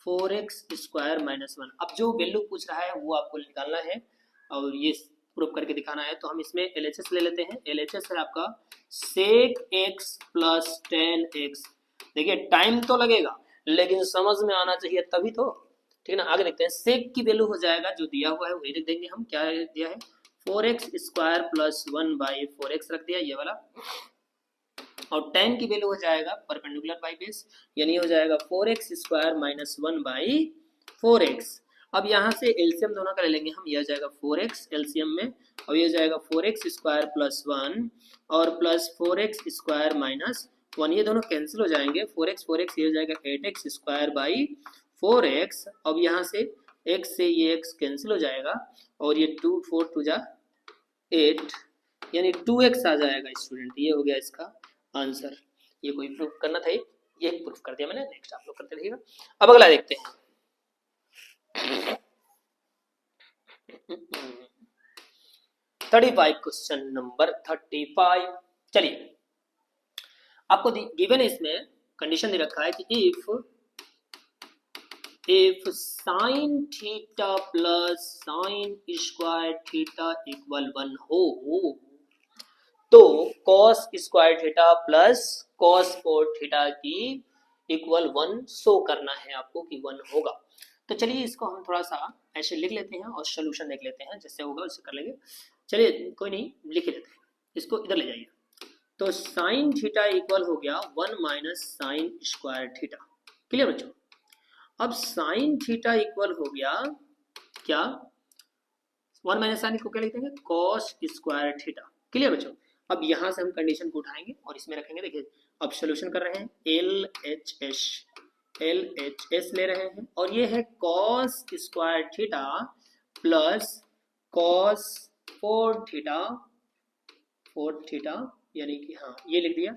S1: 4x स्क्वायर माइनस 1। अब जो वैल्यू पूछ रहा है वो आपको निकालना है और ये प्रूव करके दिखाना है, तो हम इसमें LHS ले लेते हैं। LHS है आपका sec x प्लस 10x, देखिए टाइम तो लगेगा लेकिन समझ में आना चाहिए तभी तो, ठीक है ना। आगे देखते हैं, सेक की वैल्यू हो जाएगा जो दिया हुआ है वही लिख देंगे हम, क्या दिया है 4x स्क्वायर प्लस 1/4x रख दिया ये वाला, और tan की वैल्यू हो जाएगा परपेंडिकुलर बाई बेस, यानी हो जाएगा 4x स्क्वायर माइनस 1/4x। अब यहाँ से एलसीएम दोनों का ले लेंगे हम, यह हो जाएगा 4x एलसीएम में, और ये हो जाएगा 4x स्क्वायर प्लस 1 और प्लस 4x स्क्वायर माइनस 1, ये दोनों कैंसिल हो जाएंगे, 4x ये हो जाएगा 8x स्क्वायर बाई 4x। अब यहाँ से x से ये x कैंसिल हो जाएगा और ये 2 4 2 जा 8 यानी 2x आ जाएगा स्टूडेंट। ये हो गया इसका आंसर। ये कोई प्रूफ करना था, ये प्रूफ कर दिया मैंने। नेक्स्ट आप लोग करते रहिएगा। अब अगला देखते हैं। 35 क्वेश्चन नंबर 35। चलिए आपको गिवन है, इसमें कंडीशन दे रखा है कि if sign theta plus sign square theta equal 1 हो तो cos square theta plus cos cot theta की इक्वल 1 शो करना है आपको कि 1 होगा। तो चलिए इसको हम थोड़ा सा ऐसे लिख लेते हैं और सोल्यूशन देख लेते हैं, जैसे होगा उससे कर लेंगे। चलिए कोई नहीं, लिख लेते हैं, इसको इधर ले जाइए। तो साइन थीटा इक्वल हो गया 1 minus sine square theta. Clear बच्चों? अब साइन थीटा इक्वल हो गया क्या, 1 माइनस साइन को क्या लिख देंगे, कॉस स्क्वायर थीटा। क्लियर बच्चों? अब यहां से हम कंडीशन को उठाएंगे और इसमें रखेंगे। देखिए अब सोल्यूशन कर रहे हैं, LHS ले रहे हैं और ये है cos square theta plus cos 4 theta यानी कि हाँ ये लिख दिया।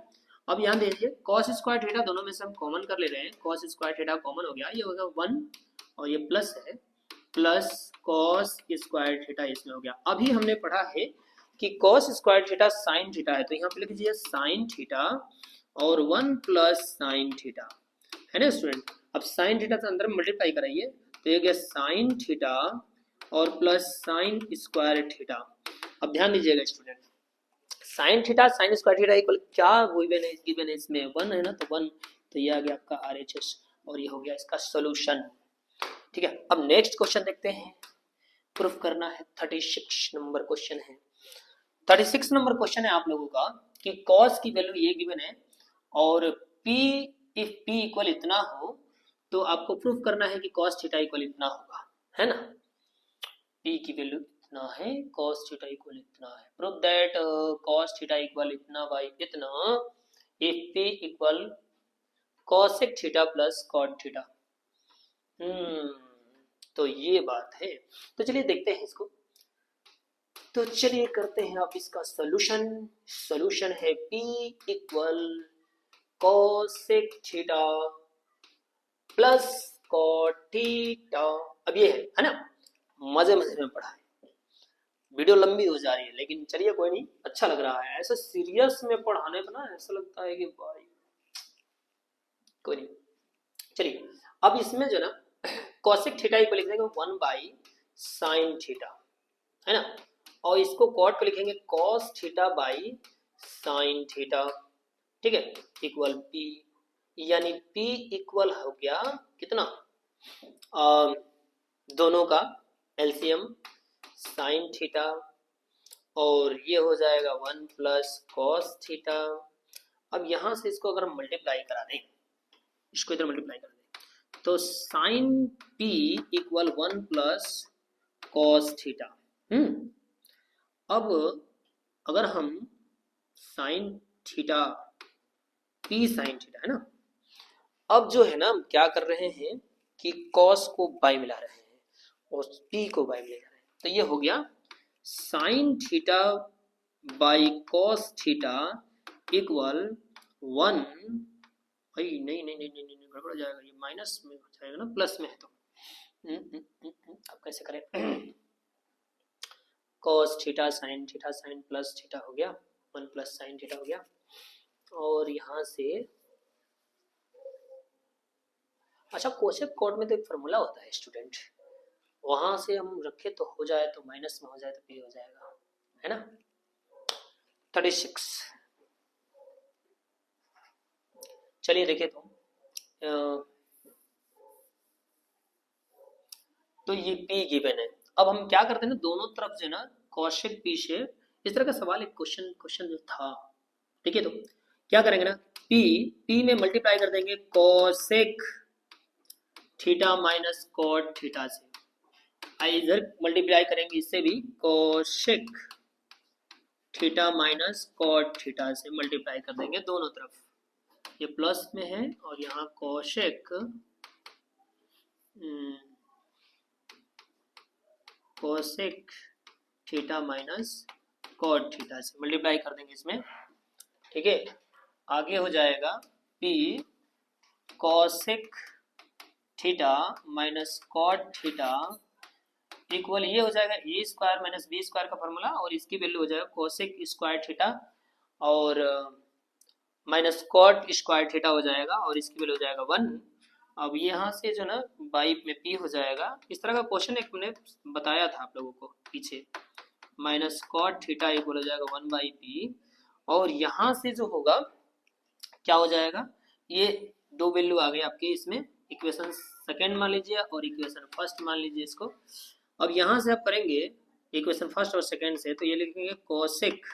S1: अब यहाँ देखिए कॉस स्क्वायर थीटा दोनों में से हम कॉमन कर ले रहे हैं। कॉस स्क्वायर थीटा कॉमन हो गया, ये हो गया 1 और ये प्लस है, प्लस कॉस स्क्वायर थीटा इसमें हो गया। अभी हमने पढ़ा है कि cos square theta sine theta है, तो यहाँ पे लिख दीजिए साइन थीटा और 1 प्लस साइन थीटा, है ना स्टूडेंट? अब साइन थीटा से अंदर मल्टीप्लाई कराइए तो ये गया साइन थीटा और प्लस साइन स्क्वायर थीटा। अब ध्यान दीजिएगा student, sine theta sine square theta equal क्या गिवन है इसमें 1 है ना, तो 1, तो ये आ गया आपका RHS और ये हो गया इसका सोल्यूशन। ठीक है, अब नेक्स्ट क्वेश्चन देखते हैं, प्रूफ करना है। 36 नंबर क्वेश्चन है। 36 नंबर क्वेश्चन है आप लोगों का कि कॉस की वैल्यू ये गिवन है और P इफ P इक्वल इतना हो तो आपको प्रूफ करना है कि कॉस थीटा इक्वल इतना होगा, है ना? P की वैल्यू इतना है, cos थीटा इक्वल इतना है। Proof that cos theta equal इतना बाई इतना if P equal cosec theta plus cot theta. तो ये बात है। तो चलिए देखते हैं इसको। तो चलिए करते हैं अब इसका सोल्यूशन। सोल्यूशन है P equal cosec theta plus cot theta. अब ये है ना, मजे मजे में पढ़ा है। वीडियो लंबी हो जा रही है लेकिन चलिए कोई नहीं, अच्छा लग रहा है। ऐसा सीरियस में पढ़ाने पर ना ऐसा लगता है कि भाई कोई नहीं। चलिए अब इसमें जो ना कॉसेक थीटा इक्वल लिख देंगे 1 बाई साइन थीटा, है ना, और इसको कॉट को लिखेंगे cos theta by sine theta. ठीक है, इक्वल P, यानी P इक्वल हो गया कितना, दोनों का एलसीएम साइन थीटा और ये हो जाएगा 1 प्लस कॉस थीटा। अब यहां से इसको अगर हम मल्टीप्लाई करा दें, इसको इधर मल्टीप्लाई कर दें तो sine P equal 1 plus cos theta. अब अगर हम sine theta P sine theta है ना, अब जो है ना हम क्या कर रहे हैं कि कॉस को बाई मिला रहे हैं और P को बाई मिला रहे हैं, तो ये हो गया sign theta by cos theta equal 1। नहीं नहीं नहीं नहीं नहीं गड़बड़ हो जाएगा, ये माइनस में हो जाएगा ना, प्लस में है तो अब कैसे करें। Cos theta sine plus theta हो गया, 1 प्लस साइन थीटा हो गया और यहाँ से अच्छा कोसेक कॉट में तो एक फार्मूला होता है स्टूडेंट, वहां से हम रखे तो हो जाए, तो माइनस में हो जाए तो P हो जाएगा, है ना। 36 चलिए देखिए तो ये P गिवन है। अब हम क्या करते हैं ना, दोनों तरफ से ना कॉसेक P से इस तरह का सवाल, एक क्वेश्चन जो था, ठीक है, तो क्या करेंगे ना, P में मल्टीप्लाई कर देंगे cosec theta minus cot theta से, इधर मल्टीप्लाई करेंगे इससे भी cosec theta minus cot theta से मल्टीप्लाई कर देंगे दोनों तरफ, ये प्लस में है और यहाँ cosec cosec theta minus cot theta से मल्टीप्लाई कर देंगे इसमें, ठीक है। आगे हो जाएगा P cosec theta minus cot theta equal ये हो जाएगा a square minus b square का फॉर्मूला, और इसकी वैल्यू हो जाएगा कोसेक स्क्वायर थीटा और माइनस कॉट स्क्वायर थीटा हो जाएगा, और इसकी वैल्यू हो जाएगा 1। अब यहाँ से जो ना बाई में पी हो जाएगा, इस तरह का क्वेश्चन एक मैंने बताया था आप लोगों को पीछे, माइनस कॉट थीटा इक्वल हो जाएगा 1/p, और यहाँ से जो होगा क्या हो जाएगा, ये दो वैल्यू आ गई आपके इसमें, इक्वेशन सेकेंड मान लीजिए और इक्वेशन फर्स्ट मान लीजिए इसको। अब यहाँ से आप करेंगे इक्वेशन फर्स्ट और सेकेंड से, तो ये लिखेंगे cosec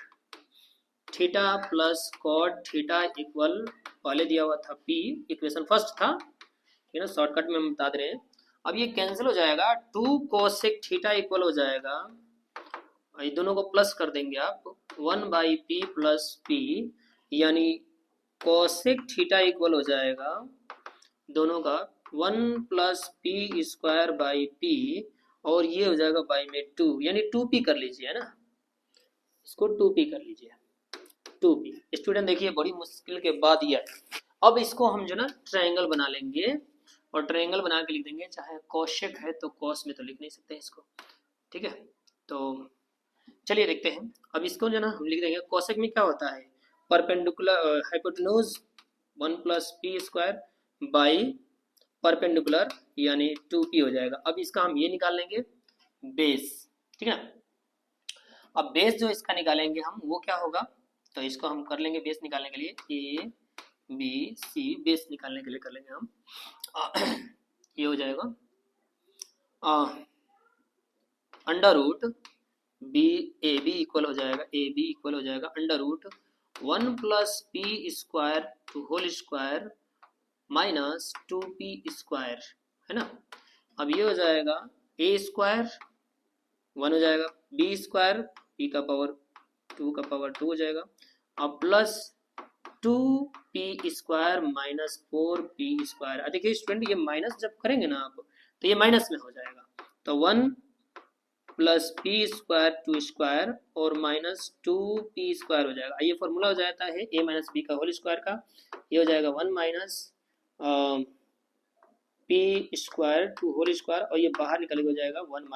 S1: theta plus cot theta equal, पहले दिया हुआ था p, इक्वेशन फर्स्ट था, ठीक है ना, शॉर्टकट में हम बता दे रहे हैं। अब ये कैंसिल हो जाएगा, 2 कोसेक थीटा इक्वल हो जाएगा, ये दोनों को प्लस कर देंगे आप, 1/p प्लस p, यानी कोसेक थीटा इक्वल हो जाएगा दोनों का 1 plus p square by P, और ये हो जाएगा बाई में 2, यानी 2p कर लीजिए, है ना, इसको 2p कर लीजिए, 2p। स्टूडेंट देखिए बड़ी मुश्किल के बाद ये है। अब इसको हम जो ना ट्रायंगल बना लेंगे, और ट्रायंगल बना के लिख देंगे, चाहे कोशेक है तो कॉस में तो लिख नहीं सकते इसको, ठीक है। तो चलिए देखते हैं, अब इसको जो ना हम लिख देंगे, कोशेक में क्या होता है, perpendicular hypotenuse 1 plus p square by perpendicular, यानी 2p हो जाएगा। अब इसका हम ये निकाल लेंगे बेस, ठीक है ना। अब बेस जो इसका निकालेंगे हम, वो क्या होगा, तो इसको हम कर लेंगे बेस निकालने के लिए, ए बी सी, बेस निकालने के लिए कर लेंगे हम, ये हो जाएगा under root b a b equal हो जाएगा, ए बी इक्वल हो जाएगा under root 1 plus p square two whole square minus 2p square, है ना। अब ये हो जाएगा ए स्क्वायर 1 हो जाएगा, बी स्क्वायर p का पावर 2 का पावर 2 हो जाएगा, अब plus 2p square minus 4p square. देखिए स्टूडेंट ये माइनस जब करेंगे ना आप, तो ये माइनस में हो जाएगा, तो 1 प्लस पी स्क्वायर 2 स्क्वायर और माइनस 2p स्क्वायर हो जाएगा। ये फॉर्मूला हो जाता है a माइनस बी का होल स्क्वायर का, ये हो जाएगा 1 minus p square two whole square, और ये बाहर निकल के हो जाएगा 1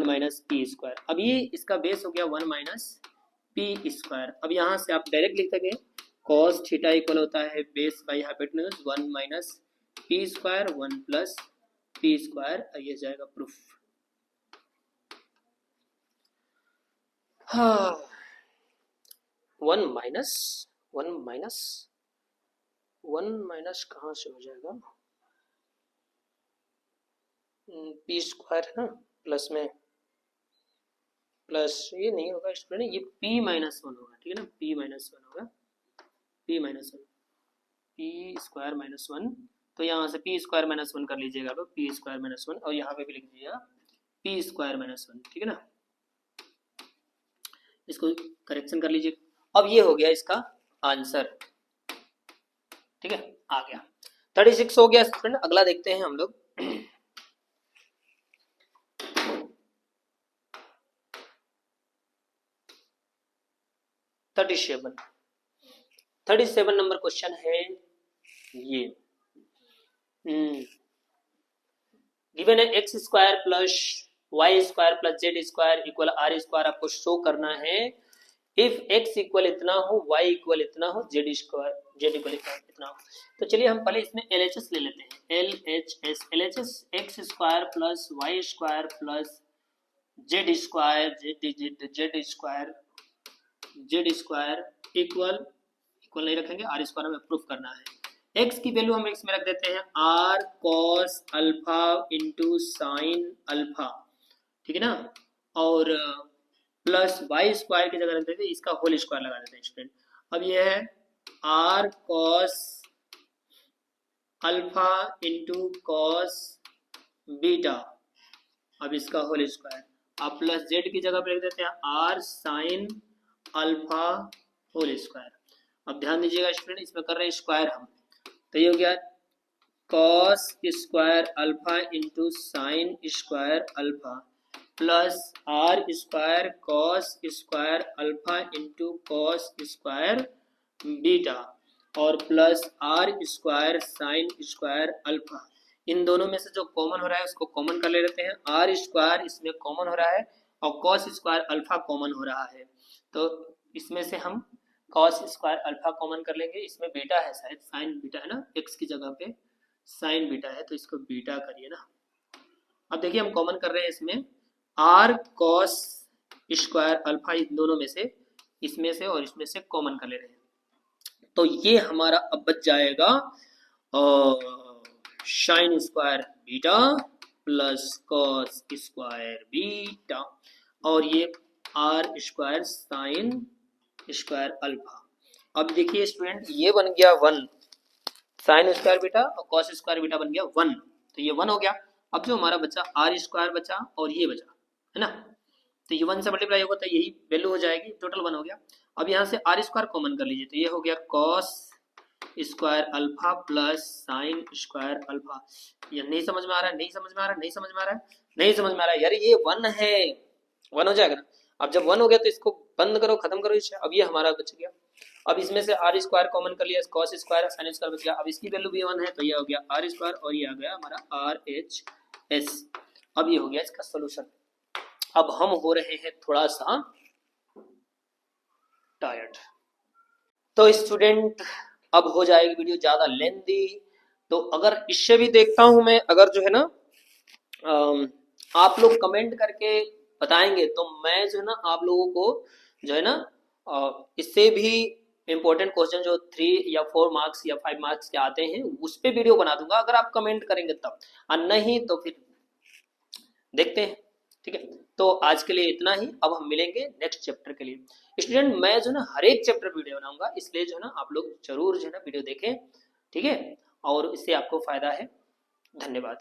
S1: माइनस पी स्क्वायर। अब ये इसका बेस हो गया 1 माइनस पी स्क्वायर। अब यहाँ से आप डायरेक्ट लिख सकें, कॉस थीटा इक्वल होता है base by hypotenuse 1 minus p square 1 plus p square, ये जाएगा प्रूफ। हाँ, 1 माइनस कहाँ से हो जाएगा, पी स्क्वायर है ना, प्लस में प्लस, ये नहीं होगा स्टूडेंट, ये p माइनस 1 होगा, ठीक है ना, p माइनस 1 होगा, p minus 1, P square minus 1, तो यहाँ से p स्क्वायर माइनस 1 कर लीजिएगा, तो p स्क्वायर माइनस 1, और यहाँ पे भी लिख दीजिएगा p स्क्वायर माइनस 1, ठीक है ना, इसको करेक्शन कर लीजिए। अब ये हो गया इसका आंसर, ठीक है, आ गया 36 हो गया स्टूडेंट। अगला देखते हैं हम लोग, 37 नंबर क्वेश्चन है ये, गिवन है X square plus Y square plus Z square equal R square, आपको शो करना है इफ एक्स इक्वल इतना हो, वाई इक्वल इतना हो, जेड इक्वल इतना हो। तो चलिए हम पहले इसमें एलएचएस ले लेते हैं, LHS X square plus Y square plus Z square equal नहीं रखेंगे, आर स्क्वायर हमें प्रूफ करना है। एक्स की वैल्यू हम एक्स में रख देते हैं R cos alpha into sine alpha, ठीक है ना, और प्लस वाई स्क्वायर की जगह रख देते हैं इसका होल स्क्वायर लगा देते हैं स्टूडेंट। अब ये है R cos alpha into cos beta, अब इसका होल स्क्वायर, अब प्लस जेड की जगह पे रख देते हैं R sine alpha whole square. अब ध्यान दीजिएगा स्टूडेंट, इसमें कर रहे हैं स्क्वायर हम, तो ये हो गया cos square alpha into sine square alpha plus R square cos square alpha into cos square beta और plus R square sine square alpha. इन दोनों में से जो कॉमन हो रहा है उसको कॉमन कर लेते हैं। आर स्क्वायर इसमें कॉमन हो रहा है और कॉस स्क्वायर अल्फा कॉमन हो रहा है, तो इसमें से हम कॉस स्क्वायर अल्फा कॉमन कर लेंगे। इसमें बीटा है, शायद साइन बीटा है ना, एक्स की जगह पे साइन बीटा है, तो इसको बीटा करिए ना। अब देखिए हम कॉमन कर रहे हैं इसमें आर कॉस स्क्वायर अल्फा, इन दोनों में से इसमें से और इसमें से कॉमन कर ले रहे हैं, तो ये हमारा अब बच जाएगा sine square beta plus cos square beta और ये R square sine square alpha. अब देखिए स्टूडेंट ये बन गया 1, साइन स्क्वायर बीटा और कॉस स्क्वायर बीटा बन गया 1, तो ये 1 हो गया। अब जो हमारा बचा आर स्क्वायर बचा और ये बचा है ना, तो ये 1 से मल्टीप्लाई होगा तो यही वैल्यू हो जाएगी, टोटल 1 हो गया। अब यहाँ से आर स्क्वायर कॉमन कर लीजिए, तो ये हो गया cos square alpha plus sign square alpha. ये नहीं समझ में आ रहा है, नहीं समझ में आ रहा है, नहीं समझ में आ रहा है, नहीं समझ में आ रहा है यार, ये 1 है, 1 हो जाएगा ना। अब जब 1 हो गया तो इसको बंद करो, खत्म करो इसे। अब ये हमारा बच गया। अब इसमें से आर स्क्वायर कॉमन कर लिया, कॉस स्क्वायर साइन स्क्वायर बच गया। अब इसकी वैल्यू भी 1 है, तो ये हो गया आर स्क्वायर और ये आ गया हमारा आर एच एस। अब ये हो गया इसका सोल्यूशन। अब हम हो रहे हैं थोड़ा सा टायर्ड, तो स्टूडेंट अब हो जाएगी वीडियो ज्यादा लेंदी, तो अगर इससे भी देखता हूं मैं, अगर जो है ना आप लोग कमेंट करके बताएंगे तो मैं जो है ना आप लोगों को जो है ना इससे भी इम्पोर्टेंट क्वेश्चन जो 3 या 4 मार्क्स या 5 मार्क्स के आते हैं उस पे वीडियो बना दूंगा, अगर आप कमेंट करेंगे तब, और नहीं तो फिर देखते हैं। ठीक है, तो आज के लिए इतना ही। अब हम मिलेंगे नेक्स्ट चैप्टर के लिए। स्टूडेंट मैं जो है ना हर एक चैप्टर वीडियो बनाऊंगा, इसलिए जो है ना आप लोग जरूर जो है ना वीडियो देखें, ठीक है, और इससे आपको फायदा है। धन्यवाद।